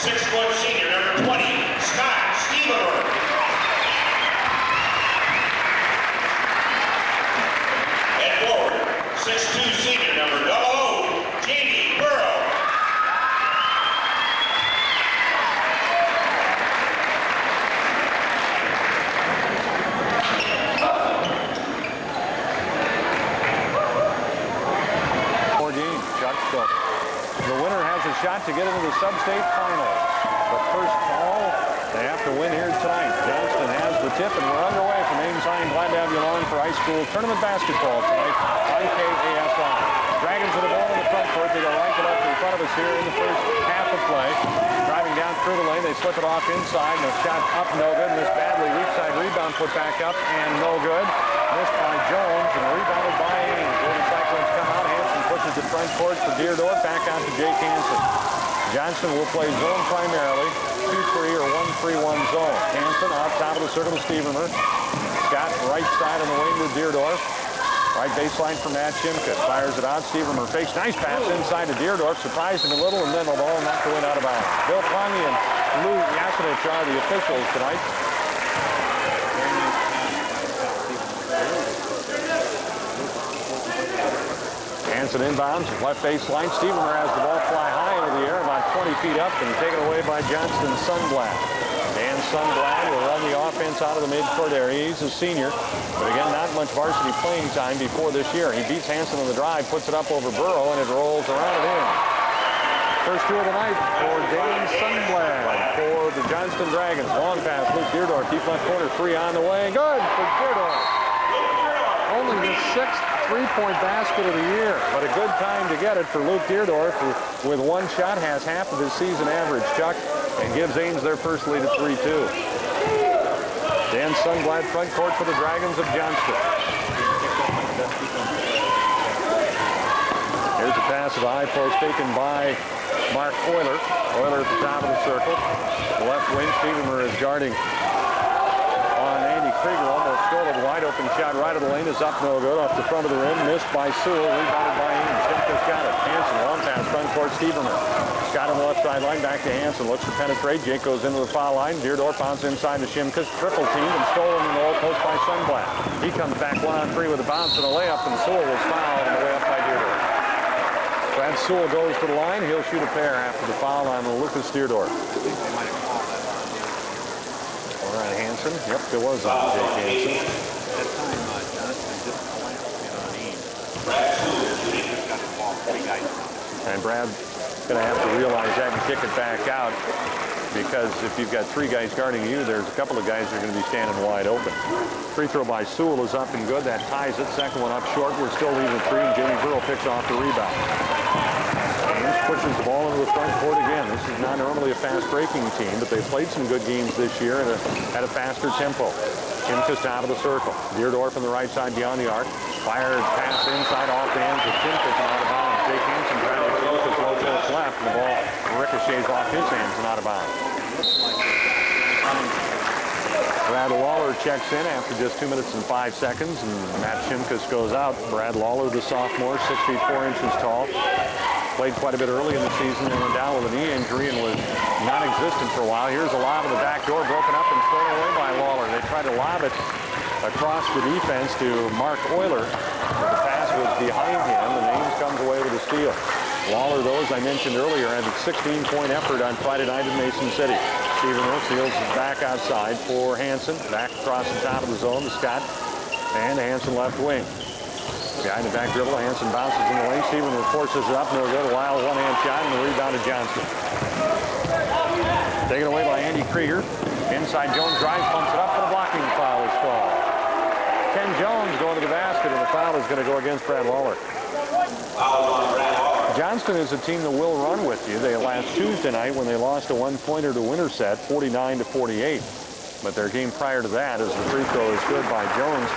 6'1" senior, number 20, Scott Stevenberg. At forward, 6'2" senior, number 00, Jamie Burrow. The winner has a shot to get into the sub-state finals. But first call, they have to win here tonight. Johnston has the tip, and we're underway from Ames High. Glad to have you along for high school tournament basketball tonight on KASI. Dragons with the ball in the front court. They go right to left in front of us here in the first half of play. Driving down through the lane, they slip it off inside, and a shot up, no good. Missed badly. Weak side rebound put back up, and no good. Missed by Jones, and rebounded by Ames. When the Cyclones come out, Hanson pushes the front court for Deardorff. Back out to Jake Hanson. Johnston will play zone primarily, 2-3 or 1-3-1 zone. Hanson off top of the circle to Stevenberg. Scott right side on the wing to Deardorff. Right baseline for Matt Shimkus. Fires it out. Stevenberg fakes. Nice pass inside to Deardorff. Surprised him a little, and then the ball knocked the wind out of bounds. Bill Pongy and Lou Yasinich are the officials tonight. Hanson inbounds, left baseline. Stevenberg has the ball fly high into the air, about 20 feet up, and taken away by Johnston Sundblad. Dan Sundblad will run the offense out of the midcourt area. He's a senior, but again, not much varsity playing time before this year. He beats Hanson on the drive, puts it up over Burrow, and it rolls around and in. First two of the night for Dan Sundblad for the Johnston Dragons. Long pass, Luke Deardorff, deep left corner, three on the way. Good for Deardorff. Only the sixth three-point basket of the year, but a good time to get it for Luke Deardorff, who with one shot has half of his season average, Chuck, and gives Ames their first lead at 3-2. Dan Sundblad front court for the Dragons of Johnston. Here's a pass of the high post taken by Mark Euler. Euler at the top of the circle. The left wing, Stevenberg is guarding on Andy Krieger. Almost stole a wide open shot right of the lane. Is up, no good. Off the front of the rim. Missed by Sewell. Rebounded by Ames. Shimkus got it. Hanson, long pass, front court, Stevenberg. Scott on the left sideline, back to Hanson. Looks to penetrate. Jake goes into the foul line. Deardorff bounces inside to Shimkus. Triple teamed and stolen in the low post by Sundblad. He comes back 1-on-3 with a bounce and a layup, and Sewell was fouled on the way up by Deardorff. Brad Sewell goes to the line. He'll shoot a pair after the foul on Lucas Deardorff. All right, Hanson. Yep, there was on Jake Hanson. That time, Johnston just collapsed in on Ames. He just got the ball 40 guys down. And Brad's going to have to realize that and kick it back out, because if you've got three guys guarding you, there's a couple of guys that are going to be standing wide open. Free throw by Sewell is up and good. That ties it. Second one up short. We're still leading 3, and Jimmy Burrow picks off the rebound. Ames pushes the ball into the front court again. This is not normally a fast-breaking team, but they played some good games this year at a faster tempo. Shimkus out of the circle. Deardorff on the right side beyond the arc. Fired pass inside off the hands of Shimkus and out of bounds. Jake Hanson trying to Shimkus low post left, and the ball ricochets off his hands and out of bounds. Brad Lawler checks in after just 2 minutes and 5 seconds, and Matt Shimkus goes out. Brad Lawler, the sophomore, 6 feet 4 inches tall. Played quite a bit early in the season and went down with a knee injury and was non-existent for a while. Here's a lob in the back door, broken up and thrown away by Lawler. They tried to lob it across the defense to Mark Euler, but the pass was behind him, and Ames comes away with a steal. Lawler, though, as I mentioned earlier, had a 16-point effort on Friday night in Mason City. Stevenberg seals back outside for Hanson. Back across the top of the zone to Scott, and Hanson left wing. Behind the back dribble, Hanson bounces in the lane. Stevenberg forces it up, no good. A wild one-hand shot, and the rebound to Johnston. Taken away by Andy Krieger. Inside Jones drives, pumps it up, but a blocking foul is called. Ken Jones going to the basket, and the foul is going to go against Brad Lawler. Johnston is a team that will run with you. They last Tuesday night when they lost a one-pointer to Winterset, 49-48. But their game prior to that, as the free throw is good by Jones,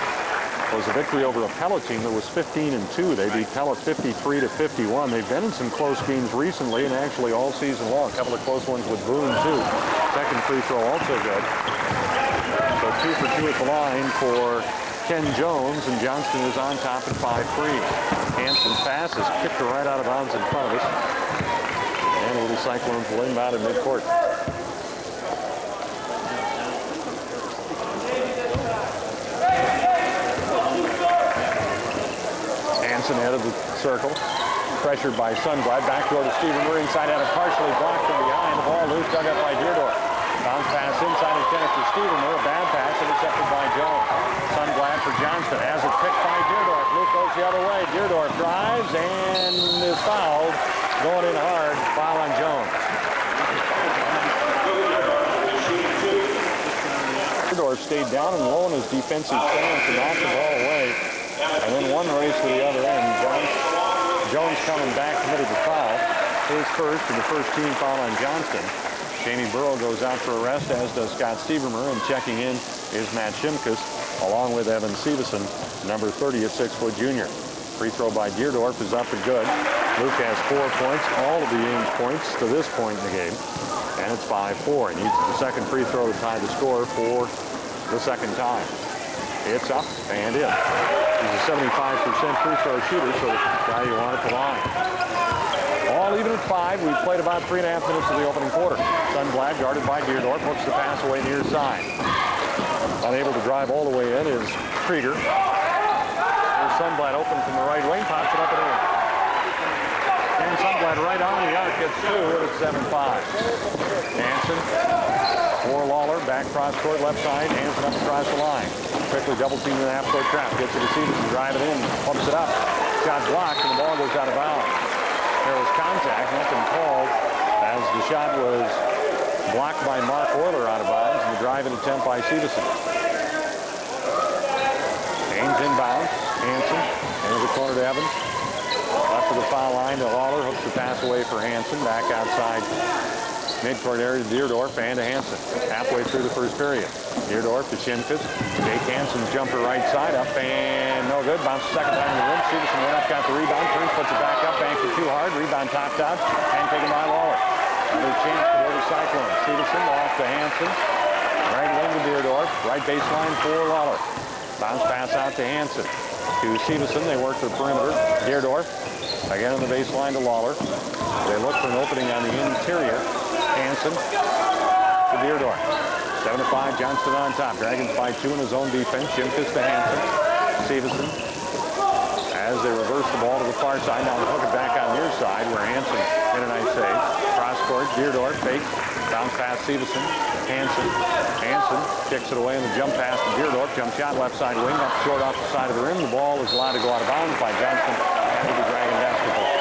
was a victory over a Pella team that was 15-2. They beat Pella 53-51. They've been in some close games recently and actually all season long. A couple of close ones with Boone, too. Second free throw also good. So 2 for 2 at the line for Ken Jones, and Johnston is on top at 5 free. Hanson's pass is kicked right out of bounds in front of us. And a little the Cyclones will inbound in midcourt. Hanson head of the circle. Pressured by Sundblad. Backdoor to Stevenmer. Inside out of partially blocked from behind. The ball loose, dug up by Deerdorf. Bounce pass inside and finished for Stevenmer. A bad pass intercepted by Jones. Sundblad for Johnston. Has it picked by Deerdorf. Luke goes the other way. Deerdorf drives and is fouled. Going in hard. Foul on Jones. Deerdorf stayed down and low in his defensive stance and knocked the ball away. And then one race to the other end. Jones coming back, committed the foul. His first, and the first team foul on Johnston. Jamie Burrow goes out for a rest, as does Scott Stevermer, and checking in is Matt Shimkus, along with Evan Seveson, number 30, a 6-foot junior. Free throw by Deerdorf is up and good. Luke has 4 points, all of the Ames points to this point in the game, and it's 5-4. He needs the second free throw to tie the score for the second time. It's up and in. He's a 75% free throw shooter, so the guy you want at the line. All even at 5. We've played about 3.5 minutes of the opening quarter. Sundblad guarded by Deerdorf, hooks the pass away near side. Unable to drive all the way in is Krieger. Here's Sundblad open from the right wing, pops it up and in. And Sundblad right on the arc gets 2, and it's 7-5. Hanson for Lawler, back cross court left side, Hanson up across the line. Quickly double team in the half court trap, gets it to Stevenson, drive it in, pumps it up. Shot blocked, and the ball goes out of bounds. There was contact, nothing called, as the shot was blocked by Mark Euler out of bounds, and the drive-in attempt by Seveson. Ames inbounds, Hanson, into the corner to Evans. Left of the foul line to Lawler, hooks the pass away for Hanson, back outside midcourt area to Deerdorf and to Hanson. Halfway through the first period. Deerdorf to Shimkus. Jake Hanson's jumper right side up and no good. Bounces second time in the rim. Seveson went up, got the rebound, turns, puts it back up, banks it too hard. Rebound topped out and taken by Lawler. Another chance to go to Cyclone. Seveson off to Hanson. Right wing to Deerdorf. Right baseline for Lawler. Bounce pass out to Hanson. To Seveson, they work the perimeter. Deerdorf again on the baseline to Lawler. They look for an opening on the interior. Hanson to Deerdorf. 7-5, Johnston on top. Dragons by 2 in his own defense. Shimkus to Hanson. Seveson as they reverse the ball to the far side. Now they hook it back on near side where Hanson made a nice save. Cross court, Deerdorf fake. Bounce pass Seveson. Hanson kicks it away in the jump pass to Deerdorf. Jump shot left side wing up short off the side of the rim. The ball is allowed to go out of bounds by Johnston after the Dragon basketball.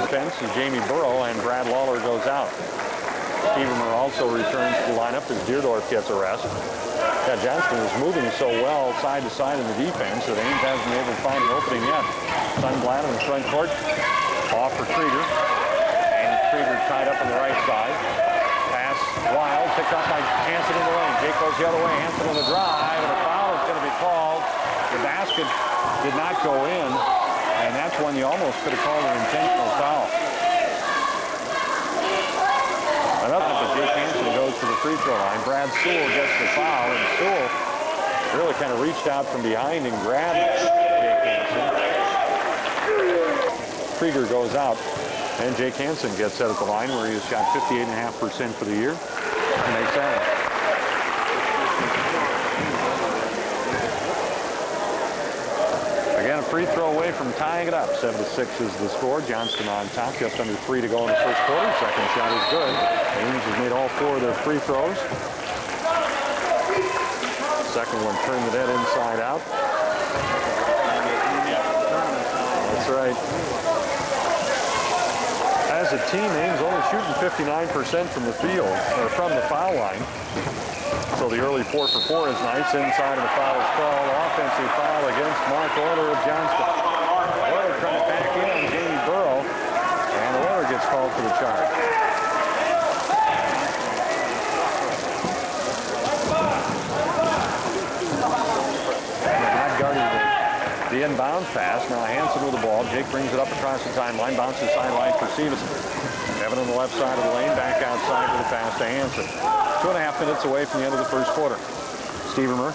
Defense is Jamie Burrow, and Brad Lawler goes out. Stevermer also returns to the lineup as Deerdorf gets a rest. Yeah, Johnston is moving so well side to side in the defense that Ames hasn't been able to find an opening yet. Sundblad in the front court. Off for Krieger. And Krieger tied up on the right side. Pass wild, picked up by Hanson in the lane. Jake goes the other way. Hanson on the drive, and a foul is going to be called. The basket did not go in. And that's when you almost could have called an intentional foul. Another but Jake Hanson goes to the free throw line. Brad Sewell gets the foul, and Sewell really kind of reached out from behind and grabbed Jake Hanson. Krieger goes out, and Jake Hanson gets set at the line where he has shot 58.5% for the year. And makes that. Again, a free throw away from tying it up. 7-6 is the score. Johnston on top. Just under 3 to go in the first quarter. Second shot is good. Ames has made all 4 of their free throws. Second one turned the net inside out. That's right. As a team, Ames only shooting 59% from the field, or from the foul line. So the early 4 for 4 is nice. Inside of the foul is called. Offensive foul against Mark Euler of Johnston. Euler trying to back in on Jamie Burrow, and Euler gets called for the charge. Not guarding the inbound pass. Now Hanson with the ball. Jake brings it up across the timeline. Bounces sideline for Seveson. Evan on the left side of the lane. Back outside for the pass to Hanson. 2.5 minutes away from the end of the first quarter. Stevermer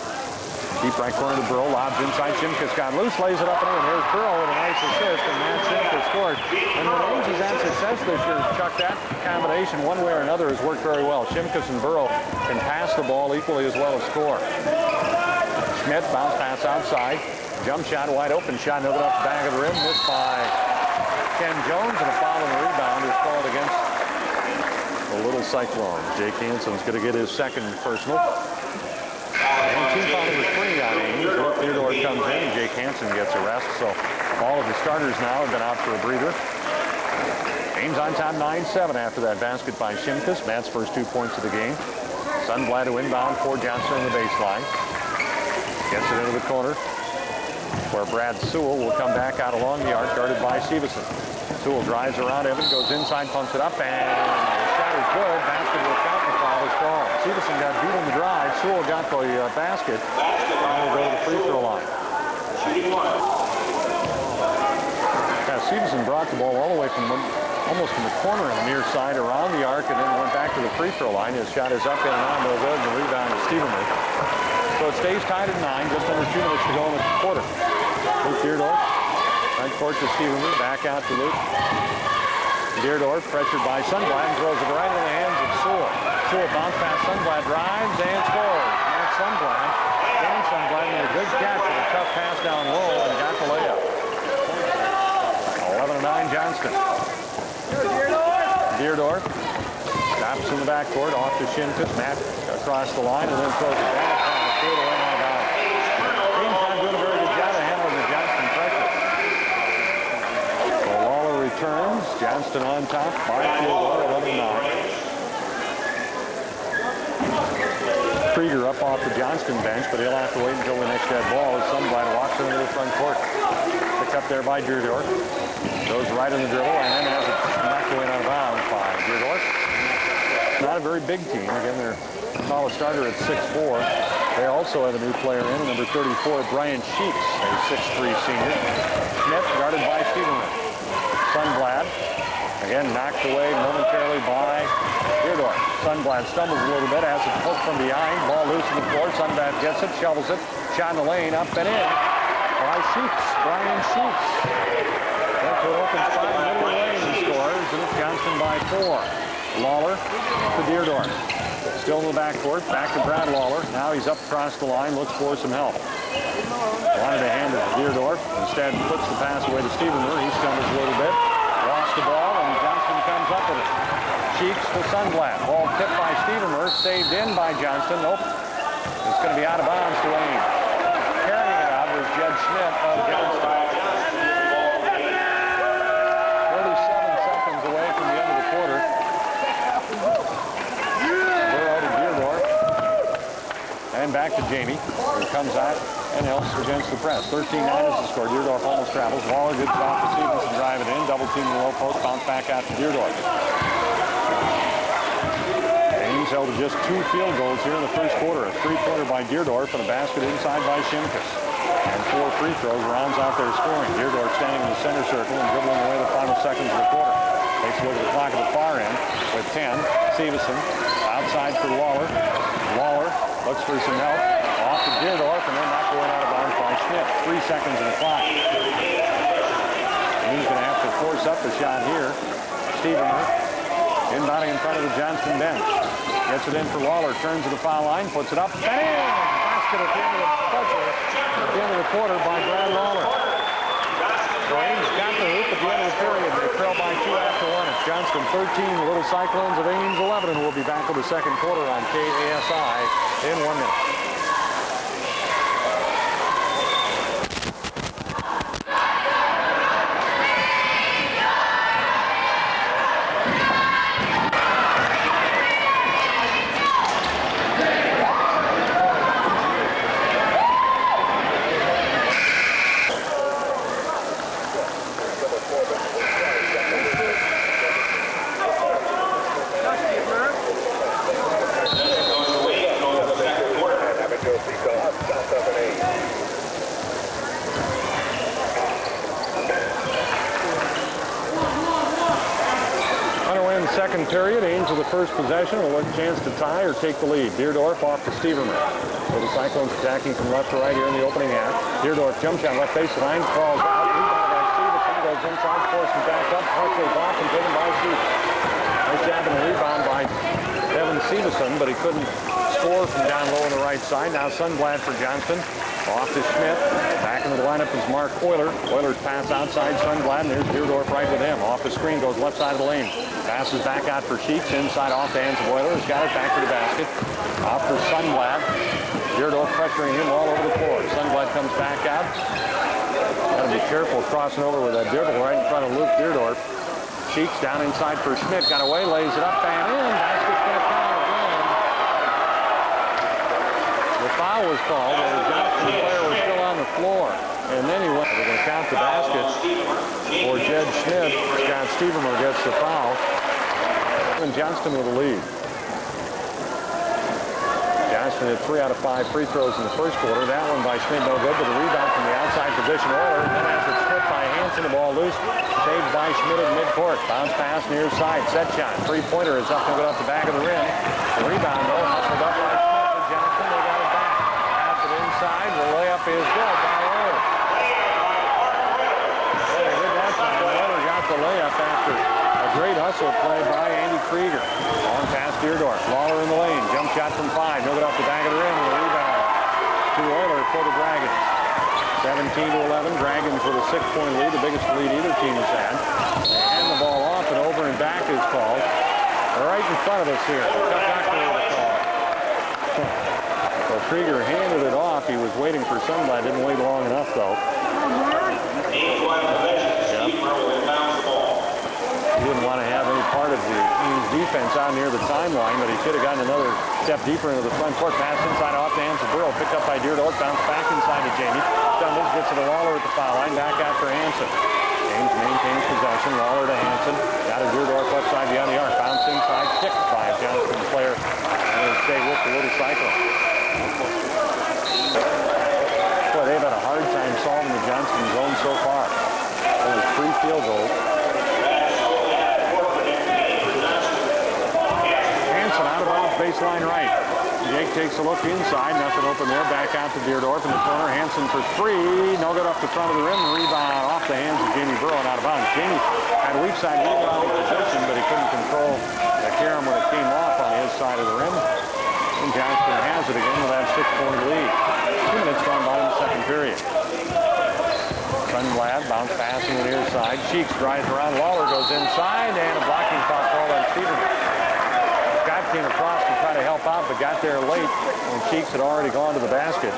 Deep right corner to Burrow, lobs inside. Shimkus got loose, lays it up and in. Here's Burrow with a nice assist, and Matt Shimkus scored. And when Ames has had success this year, Chuck, that combination, one way or another, has worked very well. Shimkus and Burrow can pass the ball equally as well as score. Schmidt, bounce pass outside. Jump shot, wide open shot, noted off the back of the rim, missed by Ken Jones, and a foul on the rebound is called against the Little Cyclone. Jake Hanson's going to get his second personal. And team foul number 3 on Ames. Luke Theodore comes in, and Jake Hanson gets a rest. So all of the starters now have been out for a breather. Ames on top 9-7 after that basket by Shimkus. Matt's first 2 points of the game. Sundblad to inbound for Johnston on the baseline. Gets it into the corner, where Brad Sewell will come back out along the arc, guarded by Stevenson. Sewell drives around Evan, goes inside, pumps it up, and the shot is good. Basket will count, the foul is called. Stevenson got beat on the drive. Sewell got the basket. Now will go to the free throw line. Now Stevenson brought the ball all the way from almost from the corner on the near side around the arc, and then went back to the free throw line. His shot is up and on, no good, and the rebound is Stevenson. So it stays tied at 9, just under 2 minutes to go in the quarter. Luke Deerdorf, right court to Stevenson, back out to Luke. Deerdorf, pressured by Sundblad, throws it right in the hands of Sewell. Sewell bounce pass, Sundblad drives and scores. Matt Sundblad, Dan Sundblad made a good catch with a tough pass down low and got the layup. 11-9 Johnston. Deerdorf stops in the backcourt, off to Shimkus. Matt across the line and then throws it back. Team's not doing a very good job of handling the Johnston pressure. So Lawler returns. Johnston on top. By field goal, 11-9. Krieger up off the Johnston bench, but he'll have to wait until the next dead ball as Sundblad walks into the front court. Picked up there by Deerdorf. Goes right in the dribble and then has it knocked away out of bounds by Deerdorf. Not a very big team. Again, they're tallest starter at 6'4". They also have a new player in, number 34, Brian Shimkus, a 6'3" senior. Schmidt guarded by Stevenson. Sundblad, again, knocked away momentarily by Deerdorf. Sundblad stumbles a little bit, has it poked from behind. Ball loose on the floor. Sundblad gets it, shovels it. Shot in the lane, up and in by Shimkus, Brian Shimkus. That's what opens 5 middle lane scores, and it's Johnston by 4. Lawler to Deerdorf. Still in the backcourt, back to Brad Lawler. Now he's up across the line, looks for some help. Wanted to hand it to Deerdorf. Instead, puts the pass away to Stevenson. He stumbles a little bit. Lost the ball, and Johnston comes up with it. Cheeks to Sundblad. Ball tipped by Stevenson. Saved in by Johnston. Nope. It's going to be out of bounds to Ames. Carrying it out was Jed Schmidt of Johnston. 37 seconds away from the end of the quarter. And back to Jamie, who comes out and helps against the press. 13-9 is the score. Deerdorf almost travels. Waller good stop to Stevenson, drive it in. Double team in the low post. Bounce back out to Deerdorf. Ames held to just 2 field goals here in the first quarter. A 3-pointer by Deerdorf and a basket inside by Shimkus. And 4 free throws rounds out their scoring. Deerdorf standing in the center circle and dribbling away the final seconds of the quarter. Takes a look at the clock at the far end with 10. Stevenson outside for Waller. Waller looks for some help. Off to Deerdorf and then knocked away out of bounds by Schmidt. 3 seconds in the clock. And he's going to have to force up the shot here. Stevenson inbounding in front of the Johnston bench. Gets it in for Lawler. Turns to the foul line. Puts it up. And in! Basket at the end of the buzzer. At the end of the quarter by Brad Lawler. So Ames got the hoop at the end of the period. They trail by 2 after 1. It's Johnston 13, the Little Cyclones of Ames 11, and we'll be back with the second quarter on KASI in 1 minute. second period. Ames with the first possession will have a chance to tie or take the lead. Deerdorf off to Steverman. So the Cyclones attacking from left to right here in the opening half. Deerdorf jump shot left baseline, crawls out. Rebound by Stevenson, goes inside, forcing back up, partially blocked and taken by Stevenson. Nice job in the rebound by Devin Stevenson, but he couldn't score from down low on the right side. Now Sundblad for Johnston. Off to Schmidt. Back into the lineup is Mark Euler. Euler's pass outside Sundblad, and there's Deerdorf right with him. Off the screen, goes left side of the lane. Passes back out for Sheets. Inside off the hands of Euler. He's got it back to the basket. Off for Sundblad. Deerdorf pressuring him all over the floor. Sundblad comes back out. Got to be careful crossing over with that dribble right in front of Luke Deerdorf. Sheets down inside for Schmidt. Got away, lays it up and in. Basket's going to count again. The foul was called. The Johnston player was still on the floor. And then he went. They're going to count the basket for Jed Schmidt. Scott Steverman gets the foul. And Johnston with the lead. Johnston had 3 out of 5 free throws in the first quarter. That one by Schmidt no good, but the rebound from the outside position. Euler, and then as it's stripped by Hanson, the ball loose. Saved by Schmidt at midcourt. Bounce pass near side. Set shot. Three-pointer is up and good off the back of the rim. The rebound, though, hustled up by Schmidt for Johnston. They got it back. Pass it inside. The layup is good by Euler. They did that time. Euler got the layup after a great hustle play by Andy Krieger. Long pass Deerdorf. Lawler in the lane. Jump shot from 5. No good off the back of the rim. And the rebound to Euler for the Dragons. 17-11. Dragons with a 6-point lead, the biggest lead either team has had. And the ball off and over and back is called. Right in front of us here. So Krieger handed it off. He was waiting for somebody. Didn't wait long enough, though. He didn't want to have any part of the Ames defense out near the timeline, but he should have gotten another step deeper into the front court. Pass inside off to Hanson. Burrow picked up by Deerdorf. Bounce back inside to Jamie. Stumbles, gets to the Lawler at the foul line. Back out for Hanson. Ames maintains possession. Lawler to Hanson. Got a Deerdorf left side beyond the arc. Bounce inside. Kicked by a Johnston player. And it'll stay with the Little Cyclone. Boy, they've had a hard time solving the Johnston zone so far. Only 3 field goals. Hanson out of bounds, baseline right. Jake takes a look inside. Nothing open there. Back out to Deerdorf in the corner. Hanson for 3. No good off the front of the rim. The rebound off the hands of Jamie Burrow and out of bounds. Jamie had a weak side rebound position, but he couldn't control the carom when it came off on his side of the rim. And Johnston has it again with that 6-point lead. 2 minutes gone by in the second period. Sundblad bounce pass on the near side. Cheeks drives around. Lawler goes inside, and a blocking foul called on Steverman. Scott came across to try to help out, but got there late when Cheeks had already gone to the basket.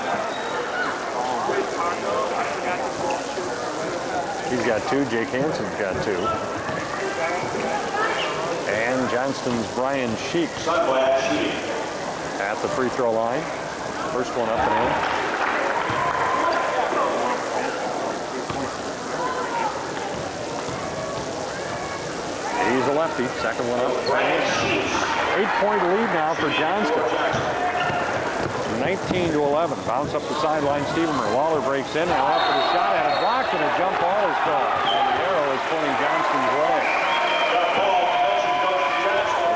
He's got 2. Jake Hanson's got 2. And Johnston's Brian Sheeks at the free throw line. First one up and in. He's a lefty. Second one up. 8-point lead now for Johnston. 19-11. Bounce up the sideline. Steverman. Lawler breaks in. Now after the shot and a block and a jump ball is called. And the arrow is pointing Johnston's way.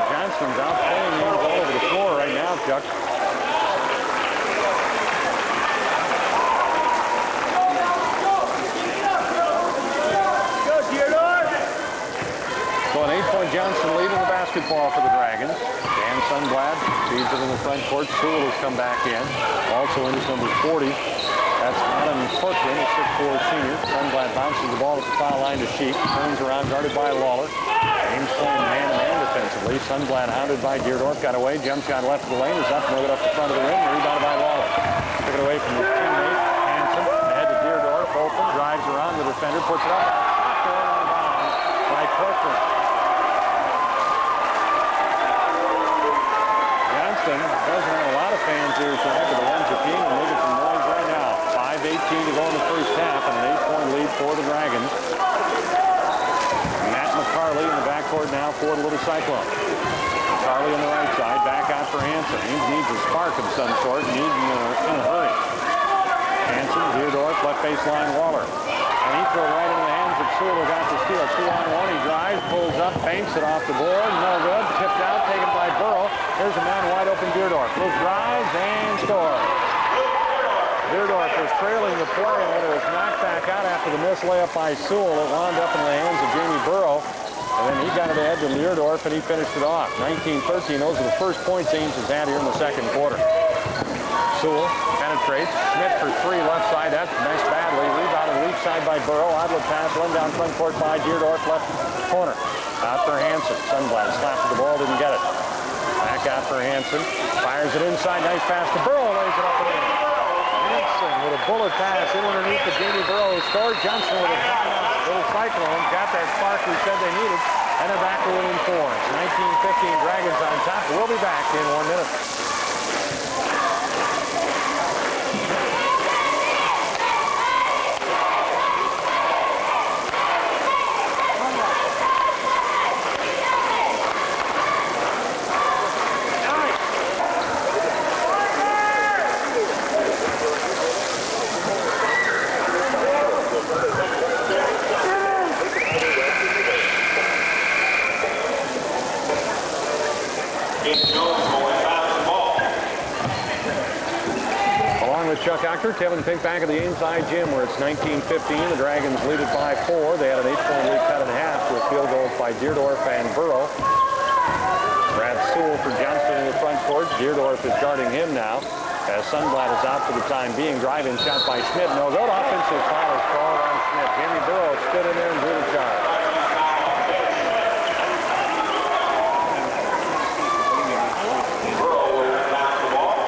Johnston's out playing Ames all over the floor right now, Chuck. So an 8-point Johnston lead in the basketball for the Dragons. Dan Sundblad feeds it in the front court. Sewell has come back in. Also in is number 40. That's Adam Corcoran, a 6'4 senior. Sundblad bounces the ball at the foul line to Sheep. Turns around, guarded by Lawler. Ames playing man-to-man defensively. Sundblad hounded by Deerdorf. Got away. Jump shot left of the lane. Is up. No good off the front of the rim. Rebounded by Lawler. Took it away from his teammate. Hanson. Ahead to Deerdorf. Open. Drives around the defender. Puts it up. Going out of bounds by Corcoran. Johnston doesn't have a lot of fans here tonight, but the ones that came are making some noise right now. 5:18 to go in the first half, and an 8-point lead for the Dragons. Matt McCarley in the backcourt now for the Little Cyclone. McCarley on the right side, back out for Hanson. He needs a spark of some sort, needs in a hurry. Hanson, Deerdorf, left baseline, Waller. And he threw it right into the hands of Sewell, who got the steal. 2-on-1. He drives, pulls up, banks it off the board. No good. Tipped out, taken by Burrow. Here's a man wide open, Deerdorf. Goes drives and scores. Deerdorf was trailing the play, and when it was knocked back out after the missed layup by Sewell, it wound up in the hands of Jamie Burrow. And then he got it ahead to Deerdorf, and he finished it off. 19-13. Those are the first points Ames has had here in the second quarter. Sewell penetrates. Schmidt for three left side. That's missed badly. Rebounded weak side by Burrow. Outlet pass run down front court by Deerdorf. Left corner. Out for Hanson. Sunblad slapped the ball. Didn't get it. Back out for Hanson. Fires it inside. Nice pass to Burrow. Lays it up and in. Hanson with a bullet pass in underneath the Jamie Burrow who scored. Johnston with a little cyclone. Got that spark we said they needed. And they're back to winning four. 19-15. Dragons on top. We'll be back in 1 minute. Kevin Pink back at the inside gym where it's 19-15. The Dragons lead it by 4. They had an 8-point lead cut in half with field goals by Deerdorf and Burrow. Brad Sewell for Johnston in the front court. Deerdorf is guarding him now as Sunblad is out for the time being. Driving shot by Schmidt. No good. Offensive foul is called on Schmidt. Jamie Burrow stood in there and drew the charge.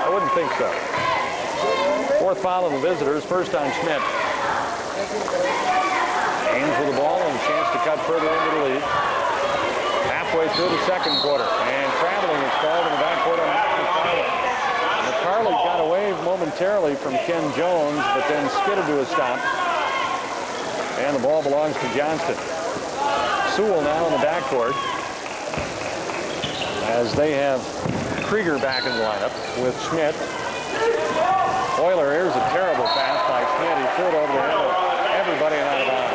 I wouldn't think so. Fourth foul of the visitors, first on Schmidt. Ames with the ball and a chance to cut further into the lead. Halfway through the second quarter. And traveling is called in the backcourt on McCarley. McCarley got away momentarily from Ken Jones, but then skidded to a stop. And the ball belongs to Johnston. Sewell now in the backcourt, as they have Krieger back in the lineup with Schmidt. Euler, here's a terrible pass by Schmidt. He threw it over the head of everybody and out of bounds.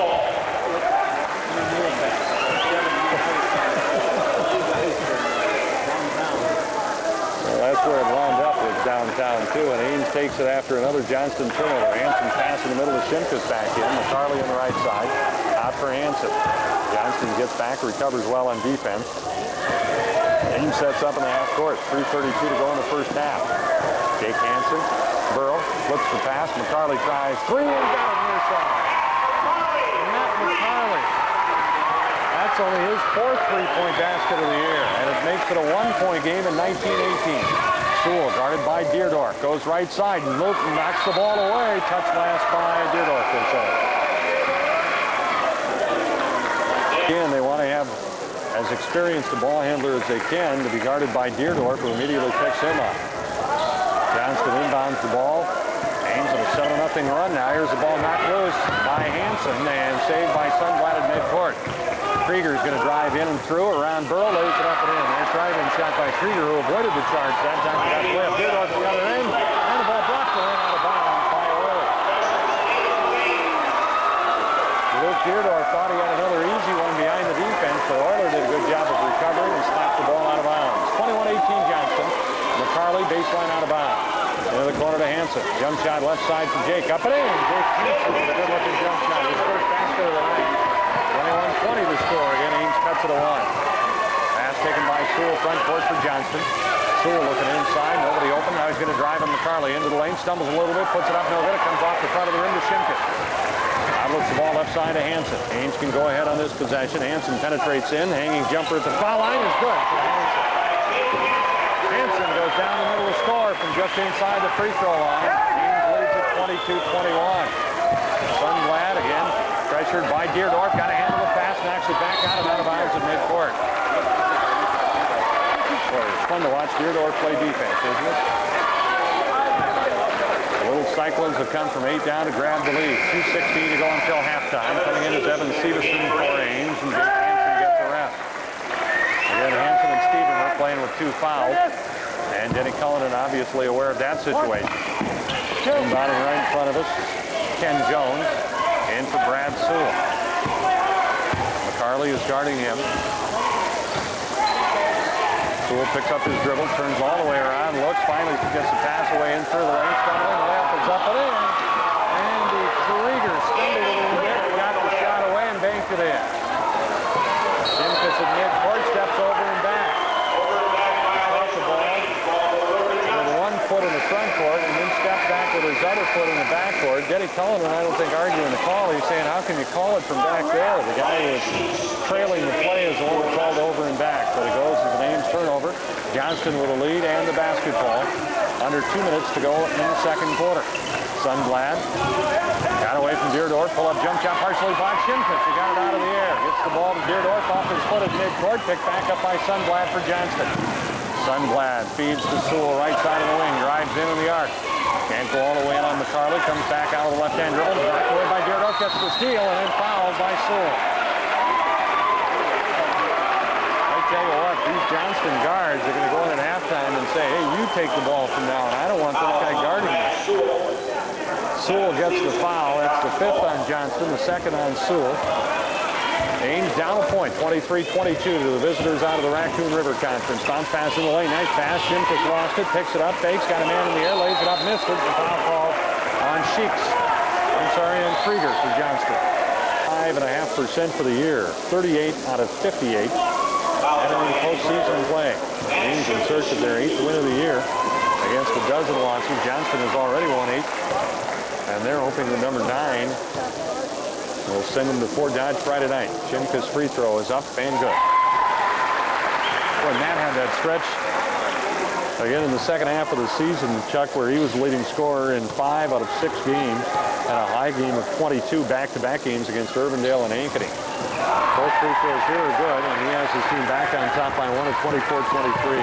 Well, that's where it wound up, was downtown too, and Ames takes it after another Johnston turnover. Hanson pass in the middle of Shimkus back in. McCarley on the right side. Out for Hanson. Johnston gets back, recovers well on defense. Ames sets up in the half court. 3:32 to go in the first half. Jake Hanson. Burrow flips the pass. McCarley tries three and got it near side. Matt McCarley. That's only his fourth three-point basket of the year, and it makes it a one-point game in 19-18. Sewell guarded by Deerdorf. Goes right side and knocks the ball away. Touch last by Deerdorf, they say. Again, they want to have as experienced a ball handler as they can to be guarded by Deerdorf, who immediately picks him up. Johnston inbounds the ball. Ames with a 7-0 run now. Here's the ball knocked loose by Hanson and saved by Sunblad at midcourt. Krieger's going to drive in and through around Burrow, lays it up and in. Nice driving shot by Krieger, who avoided the charge that time. He got the way up Deerdorf at the other end, and the ball blocked away out of bounds by Euler. Luke Deerdorf thought he had another easy one behind the defense, but Euler did a good job of recovering and slapped the ball out of bounds. 21-18 Johnston. McCarley baseline out of bounds. Into the corner to Hanson. Jump shot left side for Jake. Up and in. Jake Hanson with a good-looking jump shot. His first basket of the night. 21-20 the score. Again, Ames cuts it to one. Pass taken by Sewell. Front court for Johnston. Sewell looking inside. Nobody open. Now he's going to drive on McCarley into the lane. Stumbles a little bit. Puts it up. No good. It comes off the front of the rim to Shimkus. Outlooks the ball left side to Hanson. Ames can go ahead on this possession. Hanson penetrates in. Hanging jumper at the foul line is good for Hanson. Hanson goes down the middle of the score from just inside the free throw line. Ames leads at 22-21. Sunblad again pressured by Deerdorf. Got to handle the pass. Knocks it back out of bounds at midcourt. Boy, it's fun to watch Deerdorf play defense, isn't it? The little Cyclones have come from 8 down to grab the lead. 2:16 to go until halftime. Coming in is Evan Severson for Ames, and Jake Hanson gets the rest. Again, Hanson and Stephen are playing with 2 fouls. And Denny Cullinan obviously aware of that situation. Inbounding right in front of us, Ken Jones. In for Brad guarding him. Sewell picks up his dribble, turns all the way around, looks, finally gets the pass away in through the lane, stumbling, the layup is up and in. Andy Krieger stumbled a little bit, got the shot away and banked it in. Shimkus at mid-court, steps over and back. Off the ball with one foot in the front court and then steps back with his other foot in the back court. Geddy Cullinan, I don't think, arguing the call. He's saying, how can you call it from back there? The guy who was trailing the play is the one who called over and back. But it goes as an Ames turnover. Johnston with a lead and the basketball. Under 2 minutes to go in the second quarter. Sundblad got away from Deerdorf. Pull-up jump shot partially blocked. Shimkus, he got it out of the air. Gets the ball to Deerdorf off his foot at midcourt. Picked back up by Sundblad for Johnston. Sundblad feeds to Sewell, right side of the wing. Drives in the arc. Can't go all the way in on McCarley. Comes back out of the left-hand dribble. Knocked away by Deerdorf. Gets the steal and then fouled by Sewell. I tell you what, these Johnston guards are going to go in at halftime and say, hey, you take the ball from now on. I don't want that guy guarding me. Sewell gets the foul. That's the 5th on Johnston, the 2nd on Sewell. Ames down a point, 23-22 to the visitors out of the Raccoon River Conference. Bounce pass in the lane, nice pass. Shimkus lost it, picks it up, fakes, got a man in the air, lays it up, missed it. The foul call on on Krieger for Johnston. 5.5% for the year, 38 out of 58. Entering postseason play. Ames in search of their 8th win of the year against a dozen losses. Johnston has already won 8. And they're hoping the number 9 will send them to Fort Dodge Friday night. Shimkus' free throw is up and good. Boy, Matt had that stretch again in the second half of the season, Chuck, where he was the leading scorer in 5 out of 6 games and a high game of 22 back-to-back games against Urbandale and Ankeny. Both free throws here are good, and he has his team back on top by 1 at 24-23.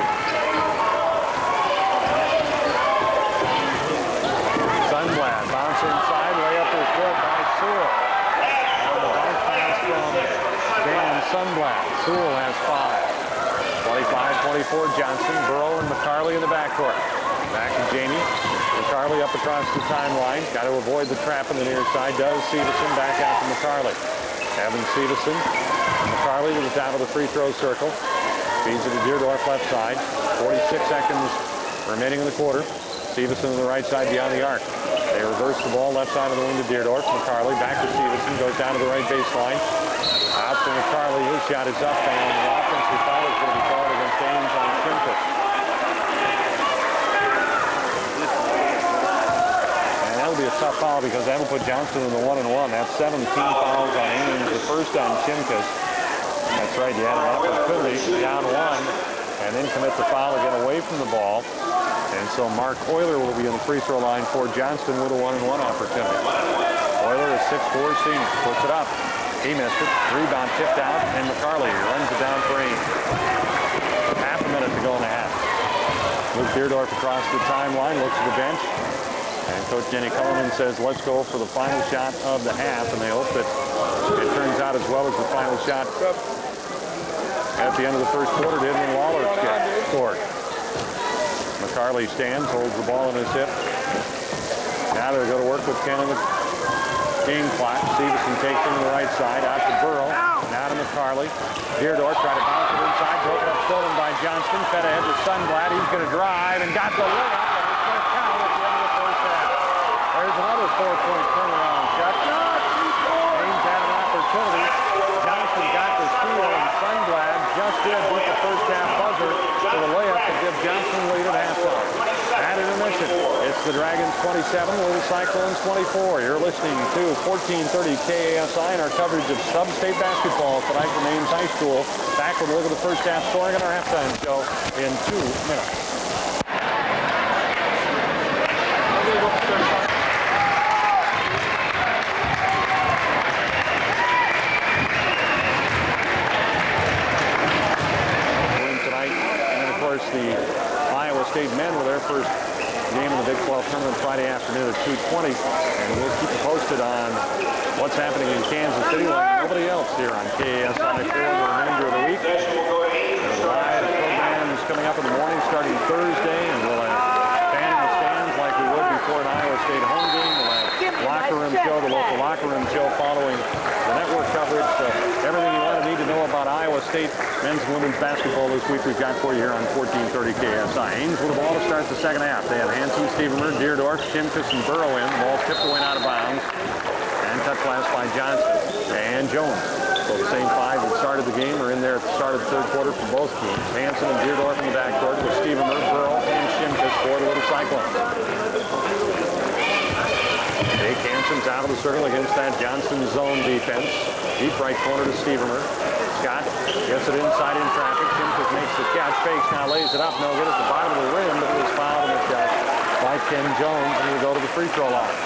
Sundblad, bounce inside, layup is good by Sewell. On the bounce pass from Dan Sundblad. Sewell has 5. 25-24 Johnston, Burrow and McCarley in the backcourt. Back to Jamie. McCarley up across the timeline. Got to avoid the trap on the near side. Does Severson back out to McCarley. Evan Severson. McCarley to the top of the free throw circle. Feeds it to Deerdorf left side. 46 seconds remaining in the quarter. Severson on the right side beyond the arc. They reverse the ball left side of the wing to Deerdorf. McCarley back to Severson. Goes down to the right baseline. Out to McCarley. His shot is up, and the offensive foul is going to be called against Ames on Shimkus. And that'll be a tough foul because that'll put Johnston in the 1-and-1. That's 17 fouls on Ames. The first on Shimkus. That's right. You had an opportunity down 1, and then commit the foul again away from the ball. And so Mark Euler will be in the free throw line for Johnston with a 1-and-1 opportunity. Euler is 6'4", senior, puts it up. He missed it. Rebound tipped out, and McCarley runs it down for Ames. Half a minute to go in the half. Luke Deerdorf across the timeline, looks at the bench. And Coach Denny Cullinan says, let's go for the final shot of the half, and they hope that it turns out as well as the final shot at the end of the first quarter did when Lawler scored. McCarley stands, holds the ball in his hip. Now they'll go to work with Ken in the game clock. Severson takes it to the right side, out to Burrow. Now to McCarley. Deerdorf tried to bounce it inside, broke it up, stolen by Johnston. Fed ahead to Sundblad. He's going to drive and got the layup, and it's going to count at the end of the first half. There's another 4-point turnaround shot. Ames had an opportunity. Johnston got the steal, and Sundblad just did with the first half buzzer for the layup to give Johnston the lead at halftime. At intermission, it's the Dragons 27, with the Cyclones 24. You're listening to 1430 KASI and our coverage of sub-state basketball tonight from Ames High School. Back with a look at the first half scoring on our halftime show in 2 minutes. The Iowa State men with their first game in the Big 12 tournament Friday afternoon at 2:20, and we'll keep you posted on what's happening in Kansas City like nobody else here on KASI for the remainder of the week. There's live programs coming up in the morning starting Thursday, and we'll have fan in the stands like we would before an Iowa State home game. We'll have locker room show, the local locker room show following the network coverage. So everything you want to need to know about State men's and women's basketball this week we've got for you here on 1430 KSI. Ames with the ball to start the second half. They have Hanson, Stevenmer, Deerdorf, Shimkus, and Burrow in. The ball tipped away out of bounds. And touch pass by Johnston and Jones. So the same five that started the game are in there at the start of the third quarter for both teams. Hanson and Deerdorf in the backcourt with Stevenmer, Burrow, and Shimkus for the Little Cyclones. Jake Hanson's out of the circle against that Johnston zone defense. Deep right corner to Stevenmer. Scott gets it inside in traffic. Shimkus makes the catch. Fakes now lays it up. No good at the bottom of the rim, but it was fouled in the shot by Ken Jones, and he'll go to the free throw line.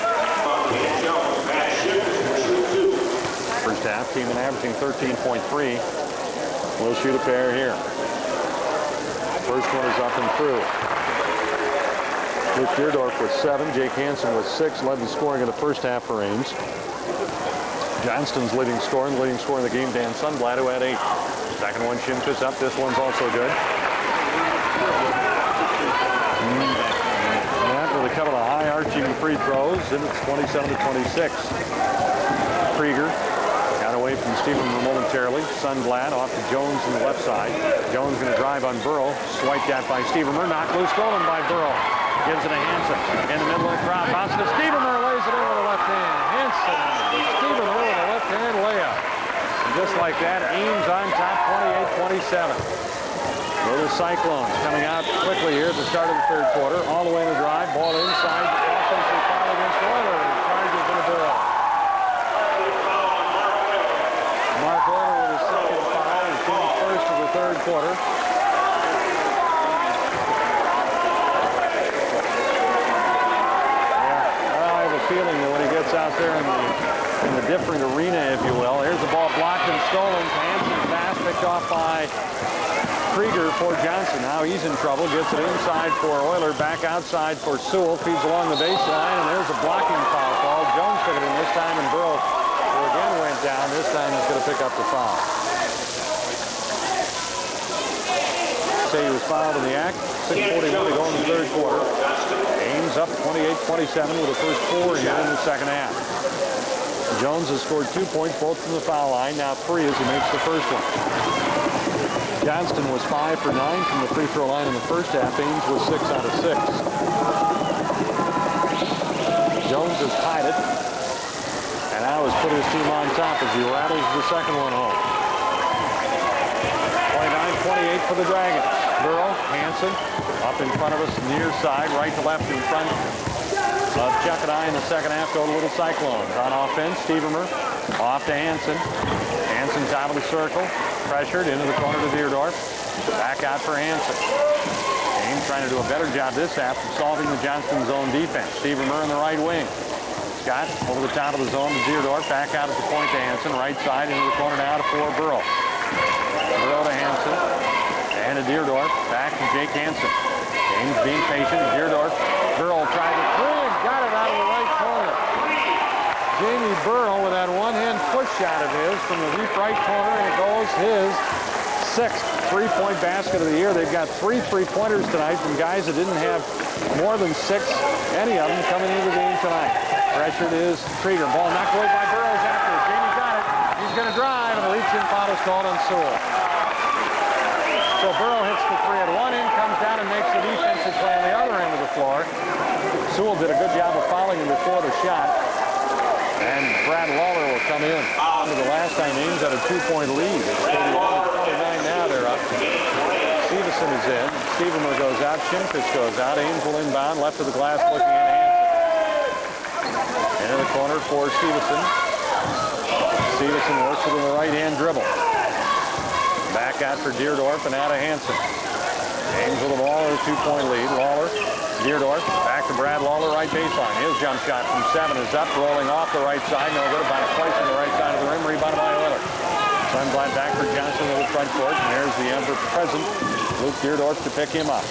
First half, team averaging 13.3. We'll shoot a pair here. First one is up and through. Luke Deerdorf with 7. Jake Hanson with 6. Led the scoring in the first half for Ames. Johnston's leading scorer in the game, Dan Sundblad, who had 8. Second one, Shimkus up. This one's also good. That with a couple of high arching free throws, and it's 27-26. Krieger got away from Stevenmer momentarily. Sundblad off to Jones on the left side. Jones going to drive on Burrow. Swiped at by Stevenmer. Knocked loose, stolen by Burrow. Gives it to Hanson. In the middle of the crowd. Bounce to Stevenmer. Lays it in with the left hand. Hanson. Stevenmer with a left hand layup. And just like that, Ames on top, 28-27. Little Cyclones coming out quickly here at the start of the third quarter. All the way in the drive. Ball inside. Offensive foul against Euler. And charges in the Burrow. Mark Euler with his second foul. His team's first of the third quarter. Feeling that when he gets out there in the different arena, if you will. Here's the ball blocked and stolen. Hanson pass picked off by Krieger for Johnson. Now he's in trouble. Gets it inside for Euler. Back outside for Sewell. Feeds along the baseline, and there's a blocking foul call. Jones took it in this time, and Burrow, who again went down. This time he's going to pick up the foul. Say he was fouled in the act. 6:41 to go in the third quarter. Ames up 28-27 with the first 4 here in the second half. Jones has scored 2 points, both from the foul line. Now 3 as he makes the first one. Johnston was 5 for 9 from the free throw line in the first half. Ames was 6 out of 6. Jones has tied it, and now has put his team on top as he rattles the second one home. 29-28 for the Dragons. Burrow, Hanson, up in front of us, near side, right to left in front of Chuck and I in the second half. Go to Little Cyclones. On offense, Stevenmer off to Hanson. Hanson's out of the circle, pressured into the corner to Deerdorf. Back out for Hanson. Ames trying to do a better job this half of solving the Johnston zone defense. Stevenmer in the right wing. Scott over the top of the zone to Deerdorf. Back out at the point to Hanson. Right side into the corner now to Burrow. Burrow to Hanson. And to Deerdorf, back to Jake Hanson. Ames being patient. Deerdorf. Burrow tried to three and got it out of the right corner. Jamie Burrow with that one-hand push shot of his from the deep right corner, and it goes his 6th three-point basket of the year. They've got 3 three-pointers tonight from guys that didn't have more than 6, any of them, coming into the game tonight. Pressured is Krieger. Ball knocked away by Burrows after it. Jamie got it. He's going to drive, and a reach-in foul is called on Sewell. So Burrow hits the 3 at one end, comes down and makes the defensive play on the other end of the floor. Sewell did a good job of fouling him before the shot. And Brad Lawler will come in. The last time Ames had a 2-point lead. It's 31-29 now. They're up. Stevenson is in. Stevenmer goes out. Shimkus goes out. Ames will inbound. Left of the glass looking in Hanson. Into the corner for Stevenson. Stevenson works it in the right-hand dribble. Back out for Deerdorf and out of Hanson. Ames with the ball, a 2-point lead. Lawler, Deerdorf, back to Brad Lawler, right baseline. His jump shot from 7 is up, rolling off the right side. No good, about a place on the right side of the rim, rebounded by Euler. Sundblad back for Johnston with the front court, and there's the ever-present Luke Deerdorf to pick him up.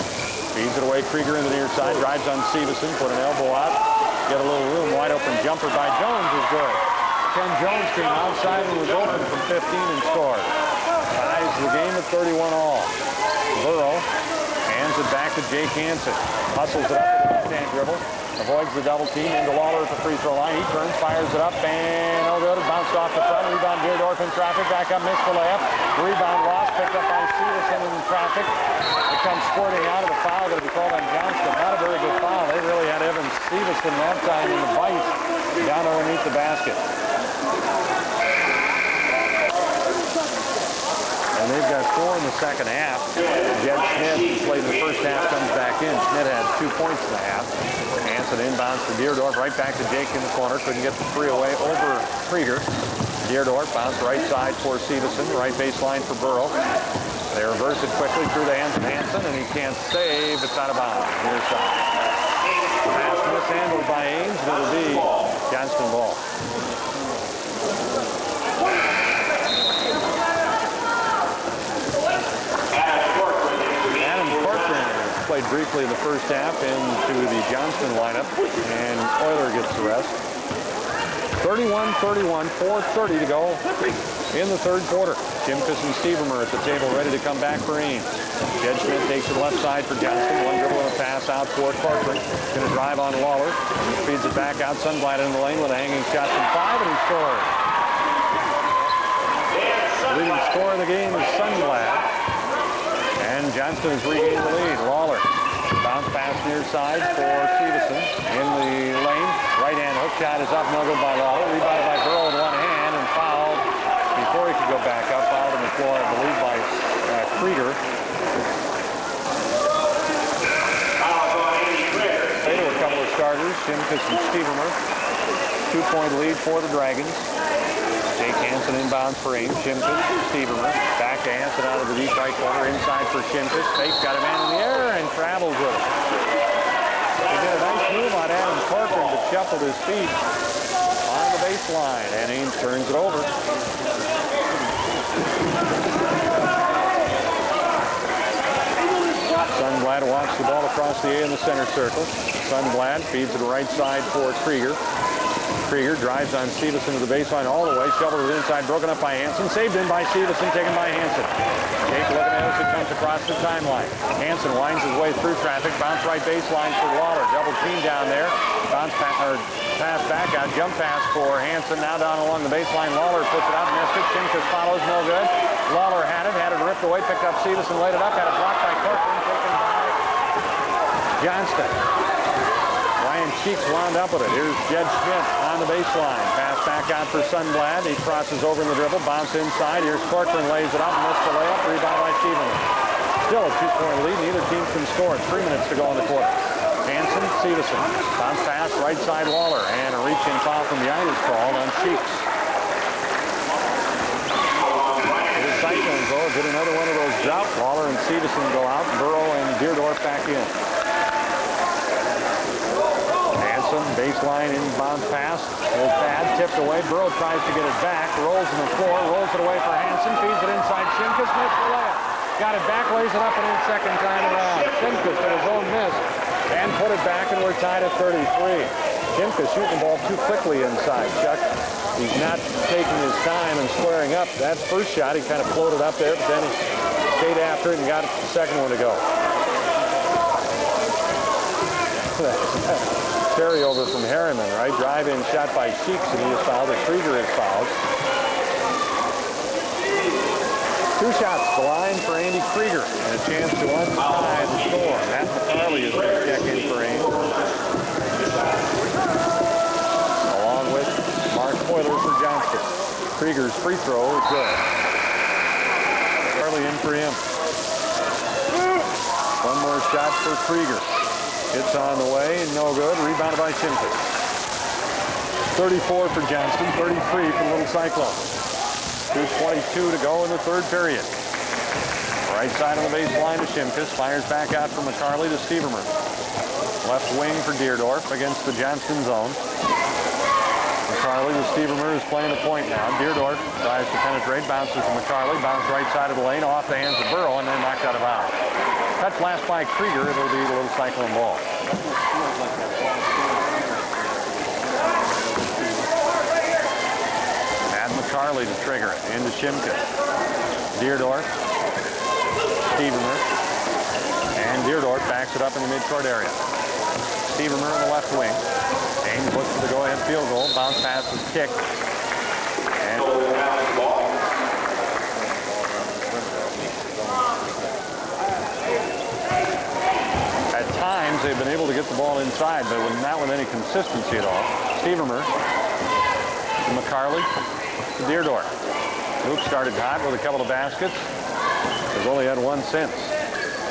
Feeds it away, Krieger in the near side, drives on Stevenson, put an elbow out, get a little room, wide open jumper by Jones is good. Ken Jones came outside and was open from 15 and scored. Ties the game at 31 all. Burrow, Gives it back to Jake Hanson. Hustles it up with a left-hand dribble. Avoids the double team into Lawler at the free throw line. He turns, fires it up, and no good. It bounced off the front. Rebound Deerdorf in traffic. Back up, missed the layup. Rebound lost, picked up by Stevenson in traffic. It comes squirting out of the foul. Going to be called on Johnston. Not a very good foul. They really had Evan Stevenson that time in the vice down underneath the basket. And they've got 4 in the second half. Jed Schmidt, who played in the first half, comes back in. Schmidt had 2 points in the half. Hanson inbounds to Deerdorf, right back to Jake in the corner. Couldn't get the 3 away over Krieger. Deerdorf bounce right side for Stevenson, right baseline for Burrow. They reverse it quickly through the hands of Hanson, and he can't save. It's out of bounds. Near side. Pass mishandled by Ames, and it'll be Johnston ball. Played briefly in the first half into the Johnston lineup, and Euler gets the rest. 31-31, 4:30 to go in the third quarter. Shimkus and Stevermer at the table ready to come back for Ames. Jed Schmidt takes it left side for Johnston. One dribble and a pass out for Corcoran. Going to drive on Lawler. He feeds it back out. Sunblight in the lane with a hanging shot from 5, and he scores. The leading scorer of the game is Sunblight. And Johnston has regained the lead. Lawler, bounce pass near side for Stevenson in the lane. Right-hand hook shot is up, no good by Lawler. Rebounded by Burrow with one hand and fouled before he could go back up. Fouled on the floor, I believe, by Krieger. They were a couple of starters, Shimkus and Stevermer. 2-point lead for the Dragons. Jake Hanson inbounds for Ames. Shimkus, Stevermer. Back to Hanson out of the deep right corner. Inside for Shimkus. Fake, got a man in the air and travels with it. He did a nice move on Adam Corcoran, but shuffled his feet on the baseline. And Ames turns it over. Sunblad walks the ball across the A in the center circle. Sunblad feeds it to the right side for Krieger. Krieger drives on Stevenson to the baseline all the way. Shoveled it inside, broken up by Hanson. Saved in by Stevenson, taken by Hanson. Jake looking at it, comes across the timeline. Hanson winds his way through traffic. Bounce right baseline for Lawler. Double team down there. Pass back out. Jump pass for Hanson. Now down along the baseline. Lawler puts it out. Missed it. Shimkus follows. No good. Lawler had it ripped away. Picked up Stevenson. Laid it up. Had it blocked by Corcoran. Taken by Johnston. Shimkus wound up with it. Here's Jed Schmidt on the baseline. Pass back out for Sunblad. He crosses over in the dribble. Bounce inside. Here's Corcoran, lays it up. Missed the layup. Rebound by Stevenson. Still a 2-point lead. Neither team can score. 3 minutes to go in the quarter. Hanson, Stevenson. Bounce pass, right side Lawler. And a reaching foul from behind is called on Shimkus. The Cyclones, though, did another one of those drought. Lawler and Stevenson go out. Burrow and Deerdorf back in. Baseline inbound pass. Is bad. Tipped away. Burrow tries to get it back. Rolls on the floor. Rolls it away for Hanson. Feeds it inside. Shimkus missed the layup. Got it back. Lays it up and in second time around. Shimkus with his own miss. And put it back, and we're tied at 33. Shimkus shooting the ball too quickly inside, Chuck. He's not taking his time and squaring up. That first shot, he kind of floated up there, but then he stayed after it and got the second one to go. Carryover from Harriman, right? Drive-in shot by Shimkus, and he is fouled. And Krieger is fouled. 2 shots to the line for Andy Krieger, and a chance to untie the score. Matt McFarley is going to check in for Ames, along with Mark Euler for Johnston. Krieger's free throw is good. McFarley in for him. One more shot for Krieger. It's on the way, no good. Rebounded by Shimkus. 34 for Johnston, 33 for the Little Cyclones. 2:22 to go in the third period. Right side on the baseline to Shimkus. Fires back out from McCarley to Stevermer. Left wing for Deerdorf against the Johnston zone. McCarley with Stevermer is playing the point now. Deerdorf tries to penetrate, bounces to McCarley. Bounce right side of the lane, off the hands of Burrow, and then knocked out of bounds. Touch last by Krieger. It'll be the Little Cyclone ball. Add McCarley to trigger it. Into Shimkus. Deerdorf. Stevermer. And Deerdorf backs it up in the midcourt area. Stevermer in the left wing. Ames looks for the go-ahead field goal. Bounce pass is kicked. And at times they've been able to get the ball inside, but not with any consistency at all. Stevermer to McCarley to Deerdorf. Luke started hot with a couple of baskets. Has only had one since.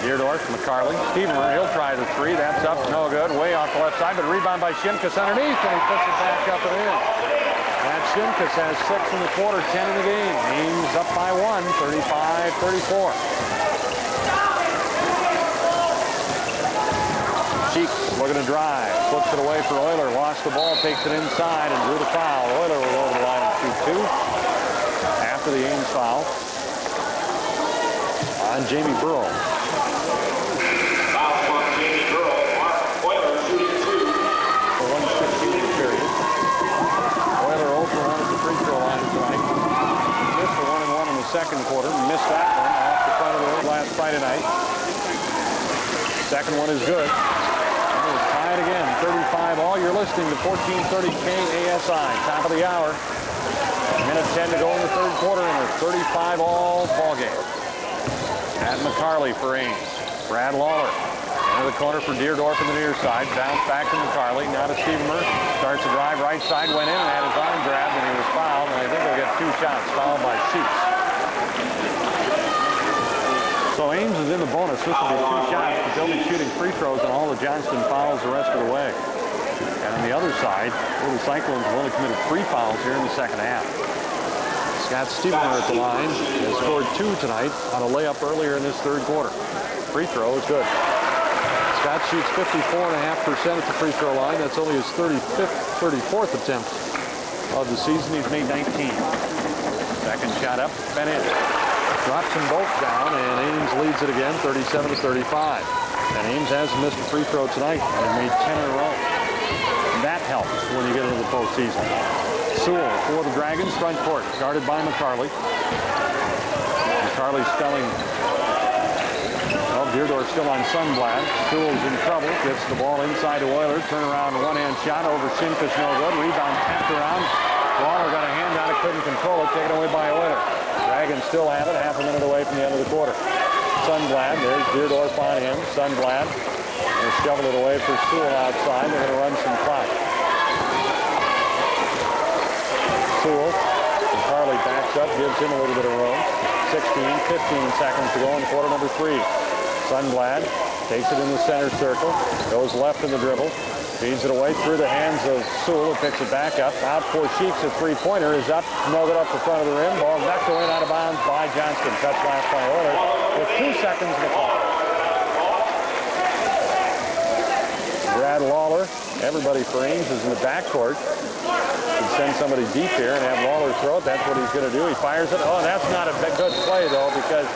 Deerdorf, McCarley, Stevermer, he'll try the three. That's up, no good. Way off the left side, but a rebound by Shimkus underneath, and he puts it back up and in. And Shimkus has 6 in the quarter, 10 in the game. Ames up by 1, 35-34. Cheeks looking to drive, flips it away for Euler, lost the ball, takes it inside, and drew the foul. Euler will over the line and shoot 2 after the Ames foul on Jamie Burrow. Foul on Jamie Burrow. Mark Euler shooting 2. For 1:15 period. Euler 0 for 1 at the free throw line tonight. Missed the 1-and-1 in the second quarter. Missed that one off the front of the rim last Friday night. Second one is good. And it was tied again, 35 all. You're listening to 1430 KASI. Top of the hour. Minute 10 to go in the third quarter in a 35 all ball game. At McCarley for Ames. Brad Lawler into the corner for Deerdorf in the near side. Bounce back to McCarley. Now to Stevermer. Starts to drive right side. Went in and had his arm grabbed and he was fouled. And I think he'll get 2 shots. Fouled by Shoots. So Ames is in the bonus. This will be 2 shots. But they'll be shooting free throws on all the Johnston fouls the rest of the way. And on the other side, the Cyclones have only committed 3 fouls here in the second half. Scott Stevermer at the line has scored 2 tonight on a layup earlier in this third quarter. Free throw is good. Scott shoots 54.5% at the free throw line. That's only his 34th attempt of the season. He's made 19. Second shot up and in. Drops them both down, and Ames leads it again, 37-35. And Ames hasn't missed a free throw tonight. They've made 10 in a row. That helps when you get into the postseason. Sewell for the Dragons, front court, guarded by McCarley. McCarley spelling. Well, Deerdorf still on Sunblad. Sewell's in trouble. Gets the ball inside to Euler. Turnaround one-hand shot over Shimkus, no good. Rebound tapped around. Lawler got a hand on it, couldn't control it. Taken away by Euler. Dragons still have it, half a minute away from the end of the quarter. Sunblad, there's Deerdorf on him. Sunblad. They shovel it away for Sewell outside. They're going to run some clock. Sewell. McCarley backs up, gives him a little bit of room. 15 seconds to go in quarter number 3. Sunblad takes it in the center circle. Goes left in the dribble. Feeds it away through the hands of Sewell, who picks it back up. Out for Sheiks, a three-pointer is up. No good up the front of the rim. Ball knocked away out of bounds by Johnston. Touch last by Euler with 2 seconds to the clock. Brad Lawler, everybody for Ames is in the backcourt. Can send somebody deep here and have Lawler throw it. That's what he's going to do. He fires it. Oh, that's not a good play, though, because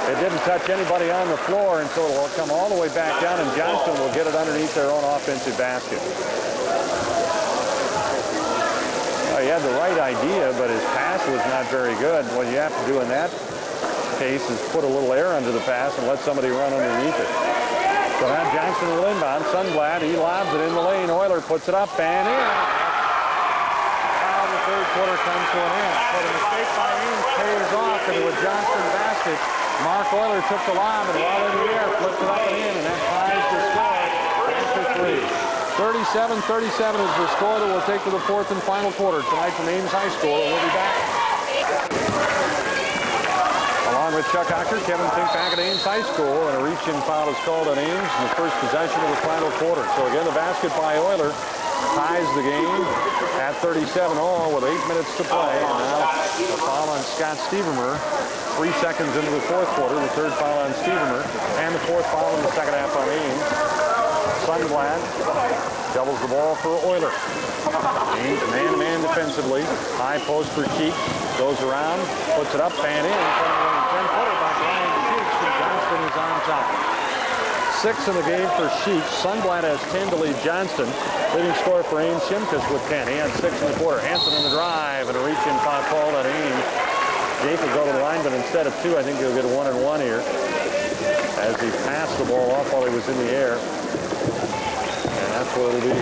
it didn't touch anybody on the floor, and so it'll come all the way back down, and Johnston will get it underneath their own offensive basket. Well, he had the right idea, but his pass was not very good. What you have to do in that case is put a little air under the pass and let somebody run underneath it. So now Johnston will inbound. Sunblad, he lobs it in the lane. Euler puts it up and in. Now the third quarter comes to an end. So the mistake by Ames pays off into a Johnston basket. Mark Euler took the lob and while in the air, flipped it up and in, and that ties the score after 3. 37-37 is the score that will take to the fourth and final quarter tonight from Ames High School, and we'll be back. Along with Chuck Ocker, Kevin Fink back at Ames High School, and a reach-in foul is called on Ames in the first possession of the final quarter. So again, the basket by Euler ties the game at 37 all with 8 minutes to play. And now the foul on Scott Stevermer. 3 seconds into the fourth quarter, the third foul on Stevermer, and the fourth foul in the second half on Ames. Sunblad doubles the ball for Euler. Ames man-to-man defensively. High post for Cheek. Goes around, puts it up and in. 10-footer by Brian Sheiks, and Johnston is on top. 6 in the game for Sheiks. Sunblad has 10 to lead Johnston. Leading scorer for Ames, Shimkus with 10. He had 6 in the quarter. Hanson in the drive, and a reach-in foul called on Ames. Jake will go to the line, but instead of 2, I think he'll get a 1-and-1 here. as he passed the ball off while he was in the air. And that's what it'll be.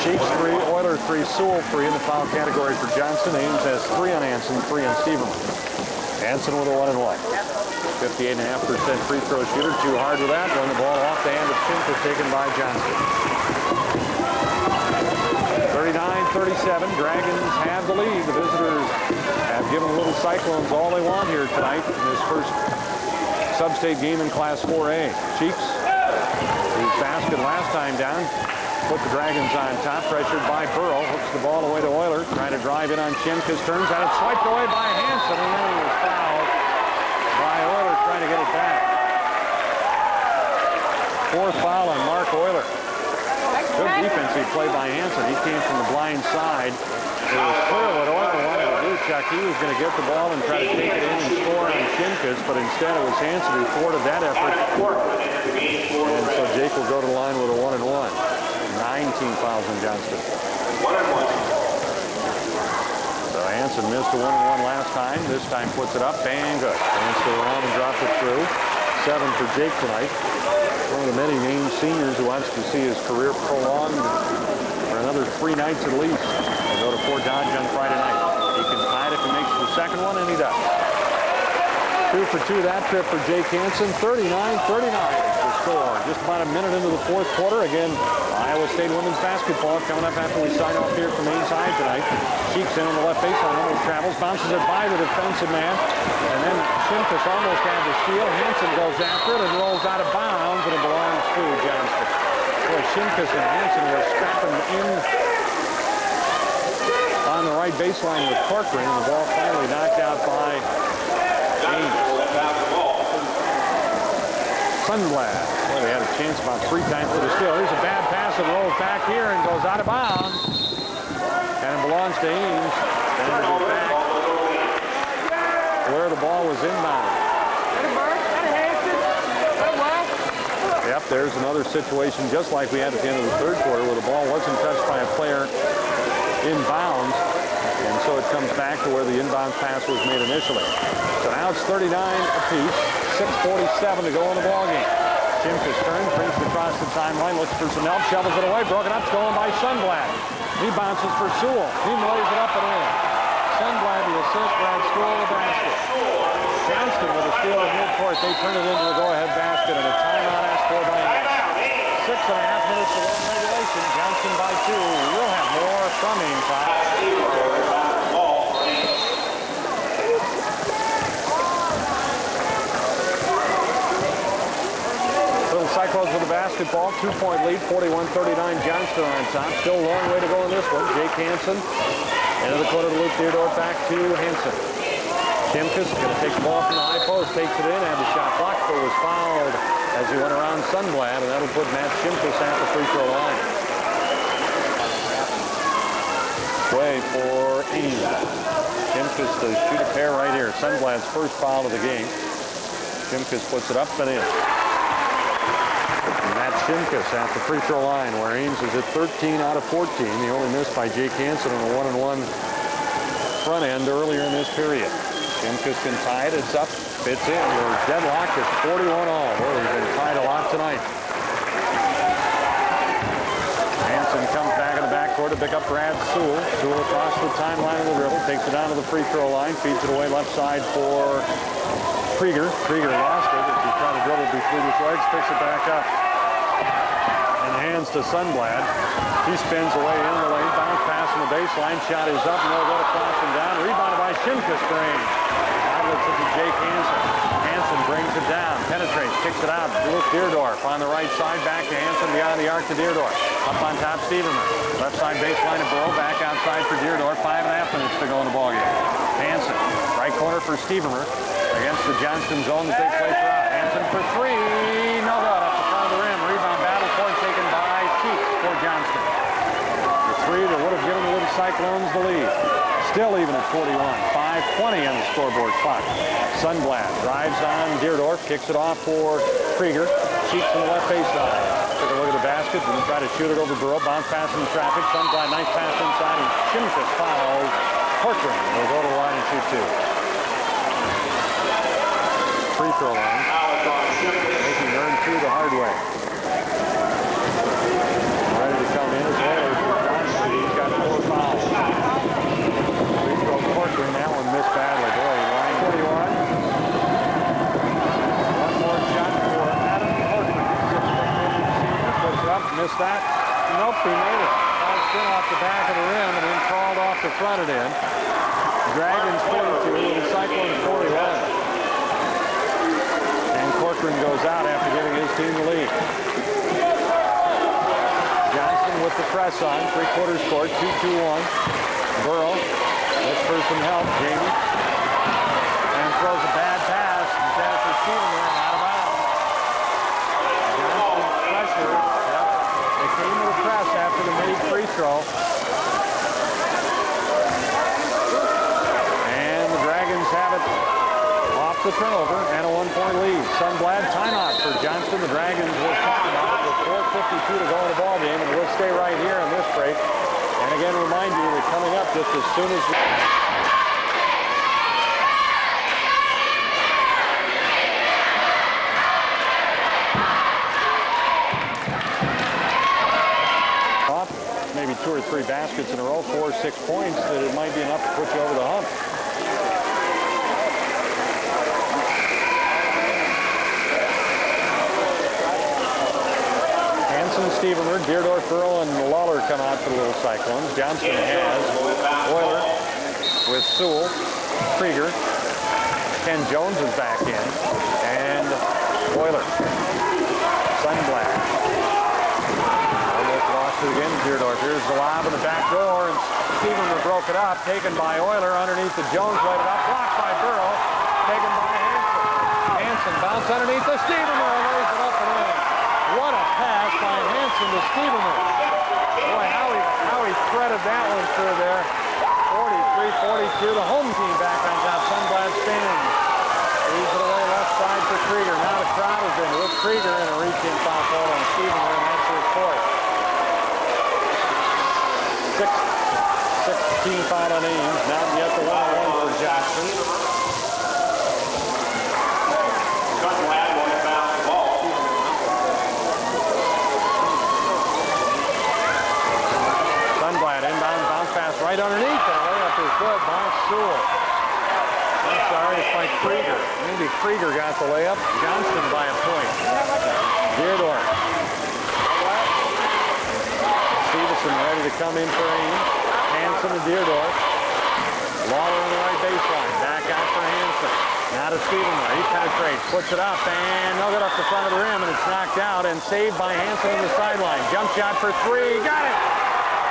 Shimkus 3, Oiler 3, Sewell 3 in the foul category for Johnston. Ames has 3 on Hanson, 3 on Stevenson. Hanson with a 1-and-1. 58.5% free throw shooter. Too hard with that. Run the ball off the hand of Shimkus, taken by Johnston. 39-37. Dragons have the lead. The visitors have given the Little Cyclones all they want here tonight in this first sub-state game in Class 4A. Cheeks, whose basket last time down, put the Dragons on top, pressured by Burrow, hooks the ball away to Oiler, trying to drive in on Shimkus, turns out it's swiped away by Hanson, and then he was fouled by Oiler trying to get it back. 4th foul on Mark Oiler. Good defensive play by Hanson. He came from the blind side. It was clear what Oiler wanted to do, Chuck. He was going to get the ball and try to take it in and score on Shimkus, but instead it was Hanson who thwarted that effort. And so Jake will go to the line with a 1-and-1. 19 fouls in Johnston. 1-and-1. So Hanson missed a 1-and-1 last time. This time puts it up. Bang, good. Hanson around and dropped it through. 7 for Jake tonight. One of the many named seniors who wants to see his career prolonged for another 3 nights at least. He'll go to Fort Dodge on Friday night. He can tie it if he makes the second one, and he does. 2 for 2 that trip for Jake Hanson. 39-39 is the score. Just about a minute into the 4th quarter. Again, Iowa State women's basketball coming up after we sign off here from Ames High tonight. Cheeks in on the left baseline, almost travels, bounces it by the defensive man, and then Shimkus almost had the steal. Hanson goes after it and rolls out of bounds, and it belongs to Johnston. Boy, Shimkus and Hanson were scrapping in on the right baseline with Corcoran, and the ball finally knocked out by Ames. Sunblad. Well, they had a chance about 3 times for the steal. Here's a bad pass and rolls back here and goes out of bounds. And it belongs to Ames. And it'll be back where the ball was inbound. Yep, there's another situation just like we had at the end of the 3rd quarter where the ball wasn't touched by a player inbounds. And so it comes back to where the inbound pass was made initially. So now it's 39 apiece. 6:47 to go in the ballgame. Shimkus turns, brings it across the timeline, looks for some help, shovels it away, broken up, stolen by Sunblad. He bounces for Sewell. He lays it up and in. Sunblad the assist, Brad Sewell the basket. Johnston with a steal at midcourt. They turn it into a go-ahead basket, and a timeout asked for by Ames. 6.5 minutes to go in regulation. Johnston by 2. We'll have more from Ames High. Cyclones with the basketball, 2-point lead, 41-39, Johnston on top. Still a long way to go in this one. Jake Hanson into the corner to Luke Deardorff, back to Hanson. Shimkus going to take the ball from the high post, takes it in, had the shot blocked, but was fouled as he went around Sunblad, and that'll put Matt Shimkus at the free throw line. Way for Ames. Shimkus to shoot a pair right here. Sunblad's first foul of the game. Shimkus puts it up and in. Shimkus at the free throw line, where Ames is at 13 out of 14. The only miss by Jake Hanson on a 1-and-1 front end earlier in this period. Shimkus can tie it. It's up. Fits in. We're deadlocked at 41 all. Boy, we've been tied a lot tonight. Hanson comes back in the backcourt to pick up Brad Sewell. Sewell across the timeline of the dribble. Takes it down to the free throw line. Feeds it away left side for Krieger. Krieger lost it as he tried to dribble between his legs. Picks it back up. Hands to Sunblad. He spins away in the lane. Bounce pass on the baseline. Shot is up. No good across and down. Rebounded by Shimkus for Ames. Outlets it to Jake Hanson. Hanson brings it down. Penetrates. Kicks it out. Luke Deardorff on the right side. Back to Hanson. Beyond the arc to Deardorff. Up on top, Stevenson. Left side baseline to Burrow. Back outside for Deardorff. 5.5 minutes to go in the ballgame. Hanson. Right corner for Stevenson. Against the Johnston zone that they play throughout. Hanson for 3. No good. Up the front of the rim. Rebound battle point taken by Cheeks for Johnston. The 3 that would have given the Little Cyclones the lead. Still even at 41. 5:20 on the scoreboard clock. Sunblad drives on Deardorff. Kicks it off for Krieger. Cheeks on the left baseline. Took a look at the basket and tried to shoot it over Burrow. Bounce pass in traffic. Sunblad, nice pass inside. And Shimkus fouls Corcoran. Will go to the line and shoot 2. free throw line. Making earn two the hard way. Ready to come in as well. Johnston, he's got 4 fouls. Free throw Corcoran, that one missed badly. Boy, line 41. One more shot for Adam Corcoran. 6'8" puts it up, missed that. Nope, he made it. Spin off the back of the rim and then crawled off the front of it. Dragons 42 and Cyclones 41. And Corcoran goes out after giving his team the lead. Johnston with the press on, 3/4 court, 2-2-1. Burrow looks for some help, Jamie. And throws a bad pass. And Jennifer Stevenson out of bounds. Johnston pressure. Yep. They came to the press after the made free throw. And the Dragons have it off the turnover and a 1-point lead. Sunblad timeout for Johnston. The Dragons will talk about it with 4:52 to go in the ball game, and we'll stay right here on this break. And again, remind you that coming up just as soon as maybe 2 or 3 baskets in a row, 4 or 6 points, that it might be enough to put you over the hump. Hanson, Stevenson, Deerdorf, Burrow, and Lawler come out for the Little Cyclones. Johnston has Euler with Sewell, Krieger. Ken Jones is back in, and Euler. Sunblad. Again, Deerdorf. Here's the lob in the back door, and Stevenson broke it up, taken by Euler underneath the Jones, laid it up, blocked by Burrow, taken by Hanson. Hanson bounced underneath the Stevenson, lays it up and in. What a pass by Hanson to Stevenson. Boy, how he threaded that one through there. 43-42, the home team back on top. Sunblad standing. Leaves it away left side for Krieger. Now the crowd is in with Krieger and a reaching foul call on Stevenson, and that's his fourth. 16 foul on Ames. Not yet the 1-1 for Johnston. Sunblad will inbound the ball. Sunblad inbound, bounce pass right underneath. That layup is good by Sewell. I'm sorry, it's by Krieger. Maybe Krieger got the layup. Johnston by a point. Deerdorf. Stevenson ready to come in for Ames. Hanson and Deerdorf. Lawler on the right baseline. Back out for Hanson. Now to Stevenson. He penetrates, puts it up, and no good off the front of the rim, and it's knocked out and saved by Hanson on the sideline. Jump shot for 3. Got it!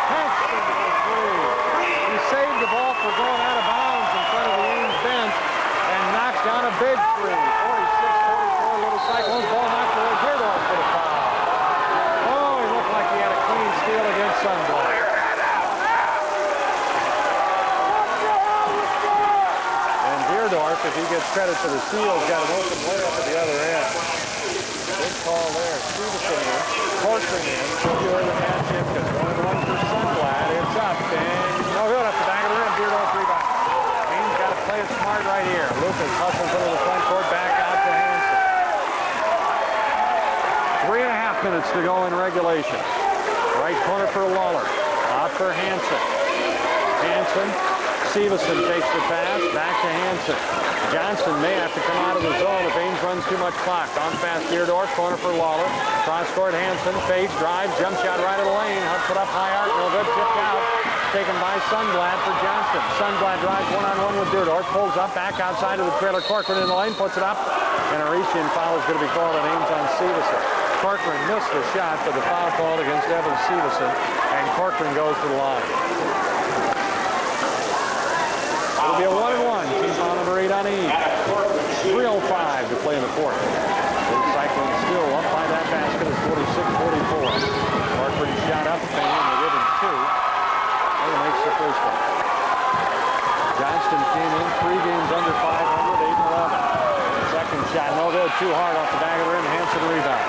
Hanson for 3. He saved the ball for going out of bounds in front of the Ames bench and knocks down a big 3. 46-44, Little Cyclones. Ball knocked away. Deerdorf for the foul. Oh, he looked like he had a clean steal against Sunblad. And Deerdorf, if he gets credit for the steal, has got an open layup at the other end. Good call there. Stevenson in, Corcoran in, Euler and Shimkus. 1-1 for Sunblad. It's up, and no good off the back of the rim. Deerdorf rebound. Ames got to play it smart right here. Lucas hustles into the front court, back out to Hanson. 3.5 minutes to go in regulation. Right corner for Lawler. Out for Hanson. Hanson. Stevenson takes the pass. Back to Hanson. Johnston may have to come out of the zone if Ames runs too much clock. Bounce pass Deerdorf. Corner for Lawler. Cross court Hanson. Fakes. Drives. Jump shot right of the lane. Hucks it up high arc. No good. Tipped out. Taken by Sunblad for Johnston. Sunblad drives one-on-one with Deerdorf. Pulls up. Back outside of the trailer. Corcoran in the lane. Puts it up. And a reach-in foul is going to be called on Ames on Stevenson. Corcoran missed the shot, but the foul called against Evan Stevenson, and Corcoran goes to the line. It'll be a 1-1. Team foul number 8 on Ames. 3:05 to play in the fourth. The Cyclones still up by that basket at 46-44. Corcoran shot up, and they give him 2. And he makes the first one. Johnston came in 3 games under 500, 8-11. Second shot, no good, too hard off the back of the rim. Hanson rebound.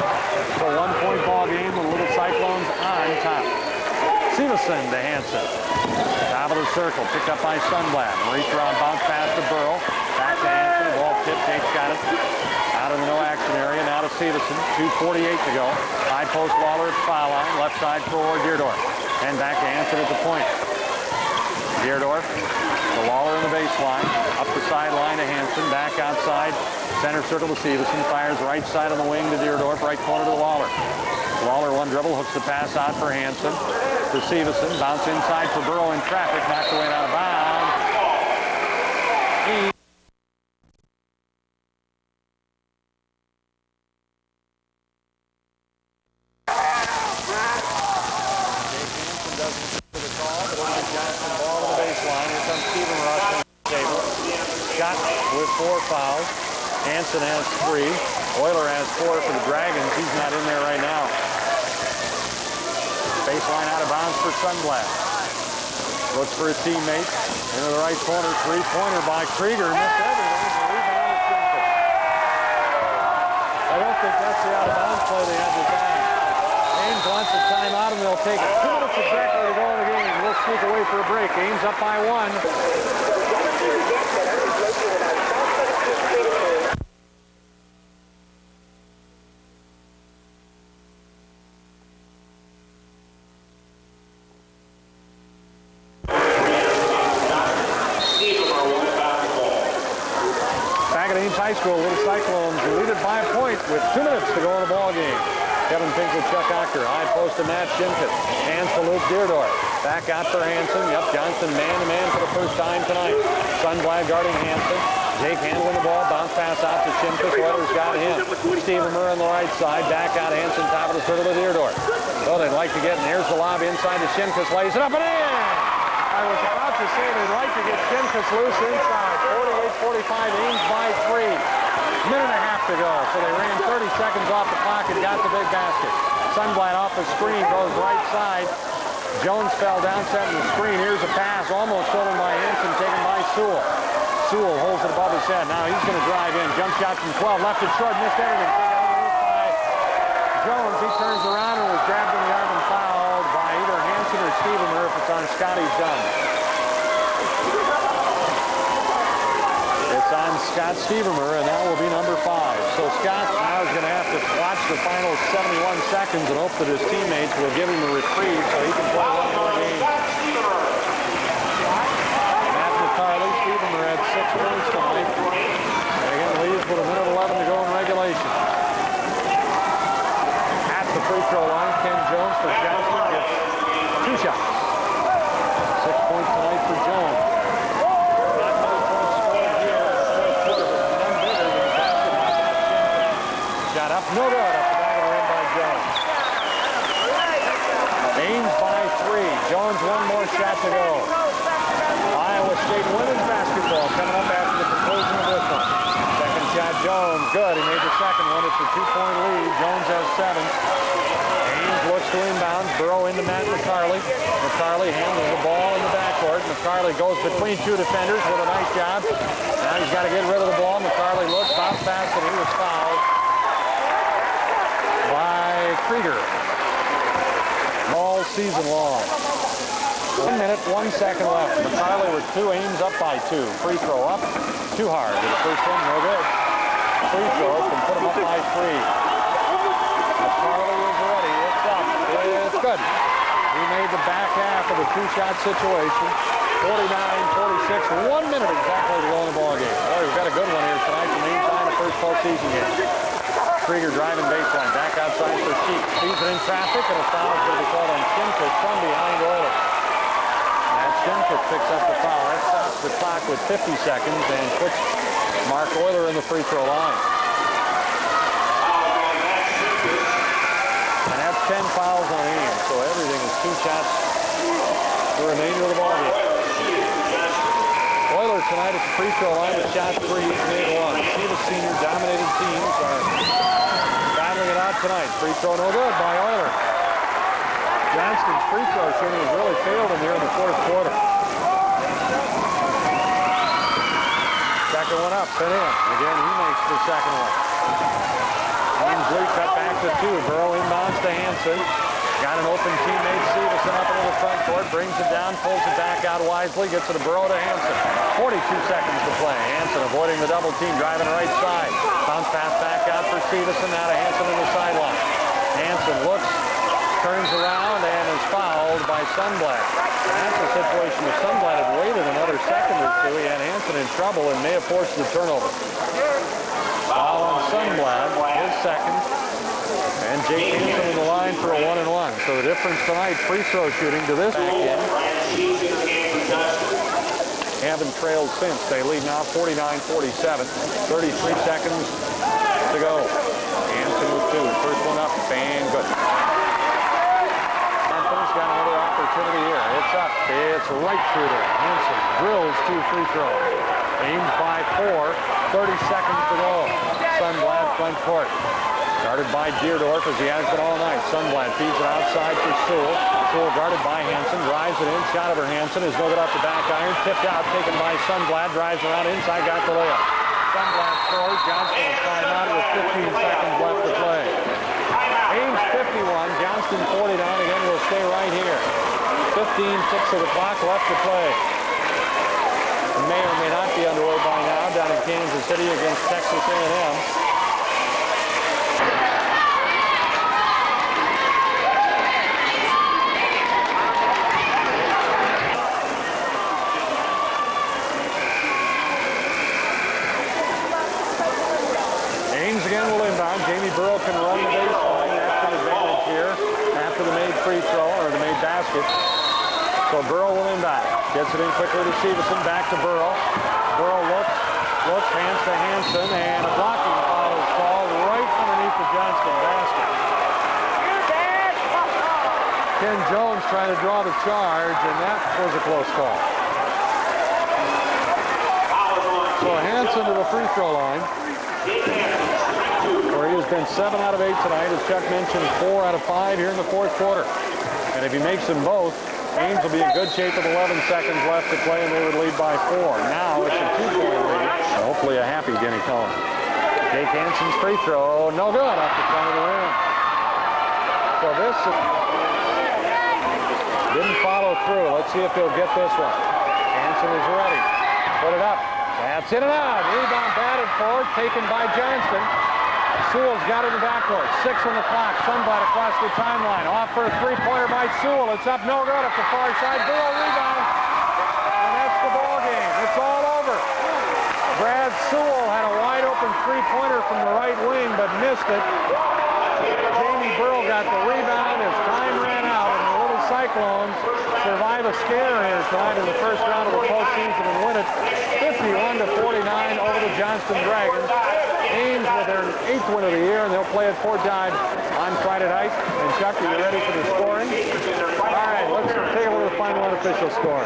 So 1-point ball game, the Little Cyclones on top. Stevenson to Hanson. Top of the circle, picked up by Sunblad. Reach around, bounce pass to Burrow. Back to Hanson. Ball tipped. Jake's got it. Out of the no action area. Now to Stevenson. 2:48 to go. High post Waller at the foul line. Left side for Deerdorf. And back to Hanson at the point. Deerdorf. The Waller in the baseline. Up the sideline to Hanson. Back outside. Center circle to Stevenson. Fires right side on the wing to Deerdorf. Right corner to Waller. Waller one dribble. Hooks the pass out for Hanson. To Stevenson. Bounce inside for Burrow in traffic. Knocked away and out of bounds. Hanson has 3. Euler has 4 for the Dragons. He's not in there right now. Baseline out of bounds for Sunblast. Looks for his teammate. Into the right corner. 3-pointer by Krieger. Missed everything. I don't think that's the out of bounds play they had designed. Ames wants a timeout and they'll take it. 2 minutes exactly to go in the game. We'll sneak away for a break. Ames up by 1. High School, Little Cyclones leaded by a point with 2 minutes to go in the ball game. Kevin Pink with Chuck Ocker. High post to Matt Shimkus. Hands to Luke Deerdorf. Back out for Hanson. Yep, Johnston man-to-man for the first time tonight. Sunblad guarding Hanson. Jake handling the ball. Bounce pass out to Shimkus. Weathers got him. Stephen Murr on the right side. Back out Hanson. Top of the circle to Deerdorf. So they'd like to get, and here's the lob inside to Shimkus. Lays it up and in! I was about to say they'd like to get Shimkus loose inside. 48-45, Ames by 3. Minute and a half to go. So they ran 30 seconds off the clock and got the big basket. Sunblad off the screen, goes right side. Jones fell down, setting the screen. Here's a pass, almost stolen by Hanson, taken by Sewell. Sewell holds it above his head. Now he's going to drive in. Jump shot from 12, left it short, missed everything. Taken underneath by Jones. He turns around and was grabbed in the arm and fouled by either Hanson or Stephen, or if it's on Scotty's gun. It's on Scott Stevermer, and that will be number 5. So Scott now is going to have to watch the final 71 seconds and hope that his teammates will give him a reprieve so he can play one more game. Matt McCarley, Stevermer had 6 points tonight. And again, leads with a minute 11 to go in regulation. At the free throw line, Ken Jones for Johnston gets 2 shots. 6 points tonight for Jones. Up, no good, up the back of the rim by Jones. Ames by 3. Jones one more shot to go. Iowa State women's basketball coming up after the conclusion of this one. Second shot, Jones, good. He made the second one. It's a 2-point lead. Jones has 7. Ames looks to inbound. Burrow into Matt McCarley. McCarley handles the ball in the backcourt. McCarley goes between 2 defenders with a nice job. Now he's got to get rid of the ball. McCarley looks, bounce pass, and he was fouled by Krieger. All season long. 1 minute, 1 second left. McCarley with 2, Ames up by 2. Free throw up, too hard. The first one, no good. Free throw can put him up by 3. McCarley is ready. It's up. It's good. He made the back half of the 2-shot situation. 49-46. 1 minute exactly to go in the ball game. Boy, we've got a good one here tonight from Ames High, the first postseason game. Krieger driving baseline, back outside for Sheep. Sees it in traffic, and a foul is going to be called on Shimkus from behind Euler. Matt Shimkus picks up the foul. That stops the clock with 50 seconds and puts Mark Euler in the free throw line. And that's 10 fouls on Ames, so everything is 2 shots the remainder of the ball game. Euler tonight at the free throw line with shot 3, he's made 1. See the senior dominated teams are battling it out tonight. Free throw no good by Euler. Johnston's free throw shooting has really failed him here in the 4th quarter. Second one up, put in. Again, he makes the second one. Ames lead cut back to 2. Burrow inbounds to Hanson. Got an open teammate, Stevenson up into the front court, brings it down, pulls it back out wisely, gets it to Burrow to Hanson. 42 seconds to play. Hanson avoiding the double team, driving right side. Bounce pass back out for Stevenson, now to Hanson on the sideline. Hanson looks, turns around, and is fouled by Sundblad. That's a situation if Sundblad had waited another second or two, he had Hanson in trouble and may have forced the turnover. Foul on Sundblad, his second. And Jake Hanson in the line for a 1-and-1. So the difference tonight, free throw shooting to this back in. Haven't trailed since. They lead now 49-47. 33 seconds to go. Hanson with two. First one up and good. Hanson's got another opportunity here. It's up. It's right through there. Hanson drills two free throws. Ames by 4. 30 seconds to go. Sundblad front court. Guarded by Deerdorf as he has been all night. Sundblad feeds it outside for Sewell. Sewell guarded by Hanson, drives it in. Shot over Hanson is no good off the back iron. Tipped out, taken by Sundblad. Drives around inside, got the layup. Sundblad scores. Johnston is timeout with 15 seconds left to play. Ames 51, Johnston 49. Again, we'll stay right here. 15 ticks of the clock left to play. It may or may not be underway by now down in Kansas City against Texas A&M. Again will inbound. Jamie Burrow can run the baseline. That's an advantage here after the made free throw or the made basket. So Burrow will inbound. Gets it in quickly to Stevenson. Back to Burrow. Burrow looks, hands to Hanson, and a blocking foul is called right underneath the Johnston basket. Ken Jones trying to draw the charge, and that was a close call. So Hanson to the free throw line. Where he has been 7 out of 8 tonight, as Chuck mentioned, 4 out of 5 here in the fourth quarter. And if he makes them both, Ames will be in good shape with 11 seconds left to play, and they would lead by 4. Now it's a 2-point lead. Hopefully a happy Denny Cohn. Jake Hanson's free throw, no good off the front of the rim. So this didn't follow through. Let's see if he'll get this one. Hanson is ready. Put it up. That's in and out. Rebound batted forward, taken by Johnston. Sewell's got it in the backcourt. 6 on the clock. Sundblad across the timeline. Off for a three-pointer by Sewell. It's up, no good. Up the far side. Burrow rebound. And that's the ball game. It's all over. Brad Sewell had a wide-open three-pointer from the right wing, but missed it. Jamie Burrow got the rebound as time ran out, and the Little Cyclones survive a scare here tonight in the first round of the postseason and win it 51-49 over the Johnston Dragons. Ames with their 8th win of the year, and they'll play at Fort Dodge on Friday night. And Chuck, are you ready for the scoring? All right, let's take a look at the final unofficial score.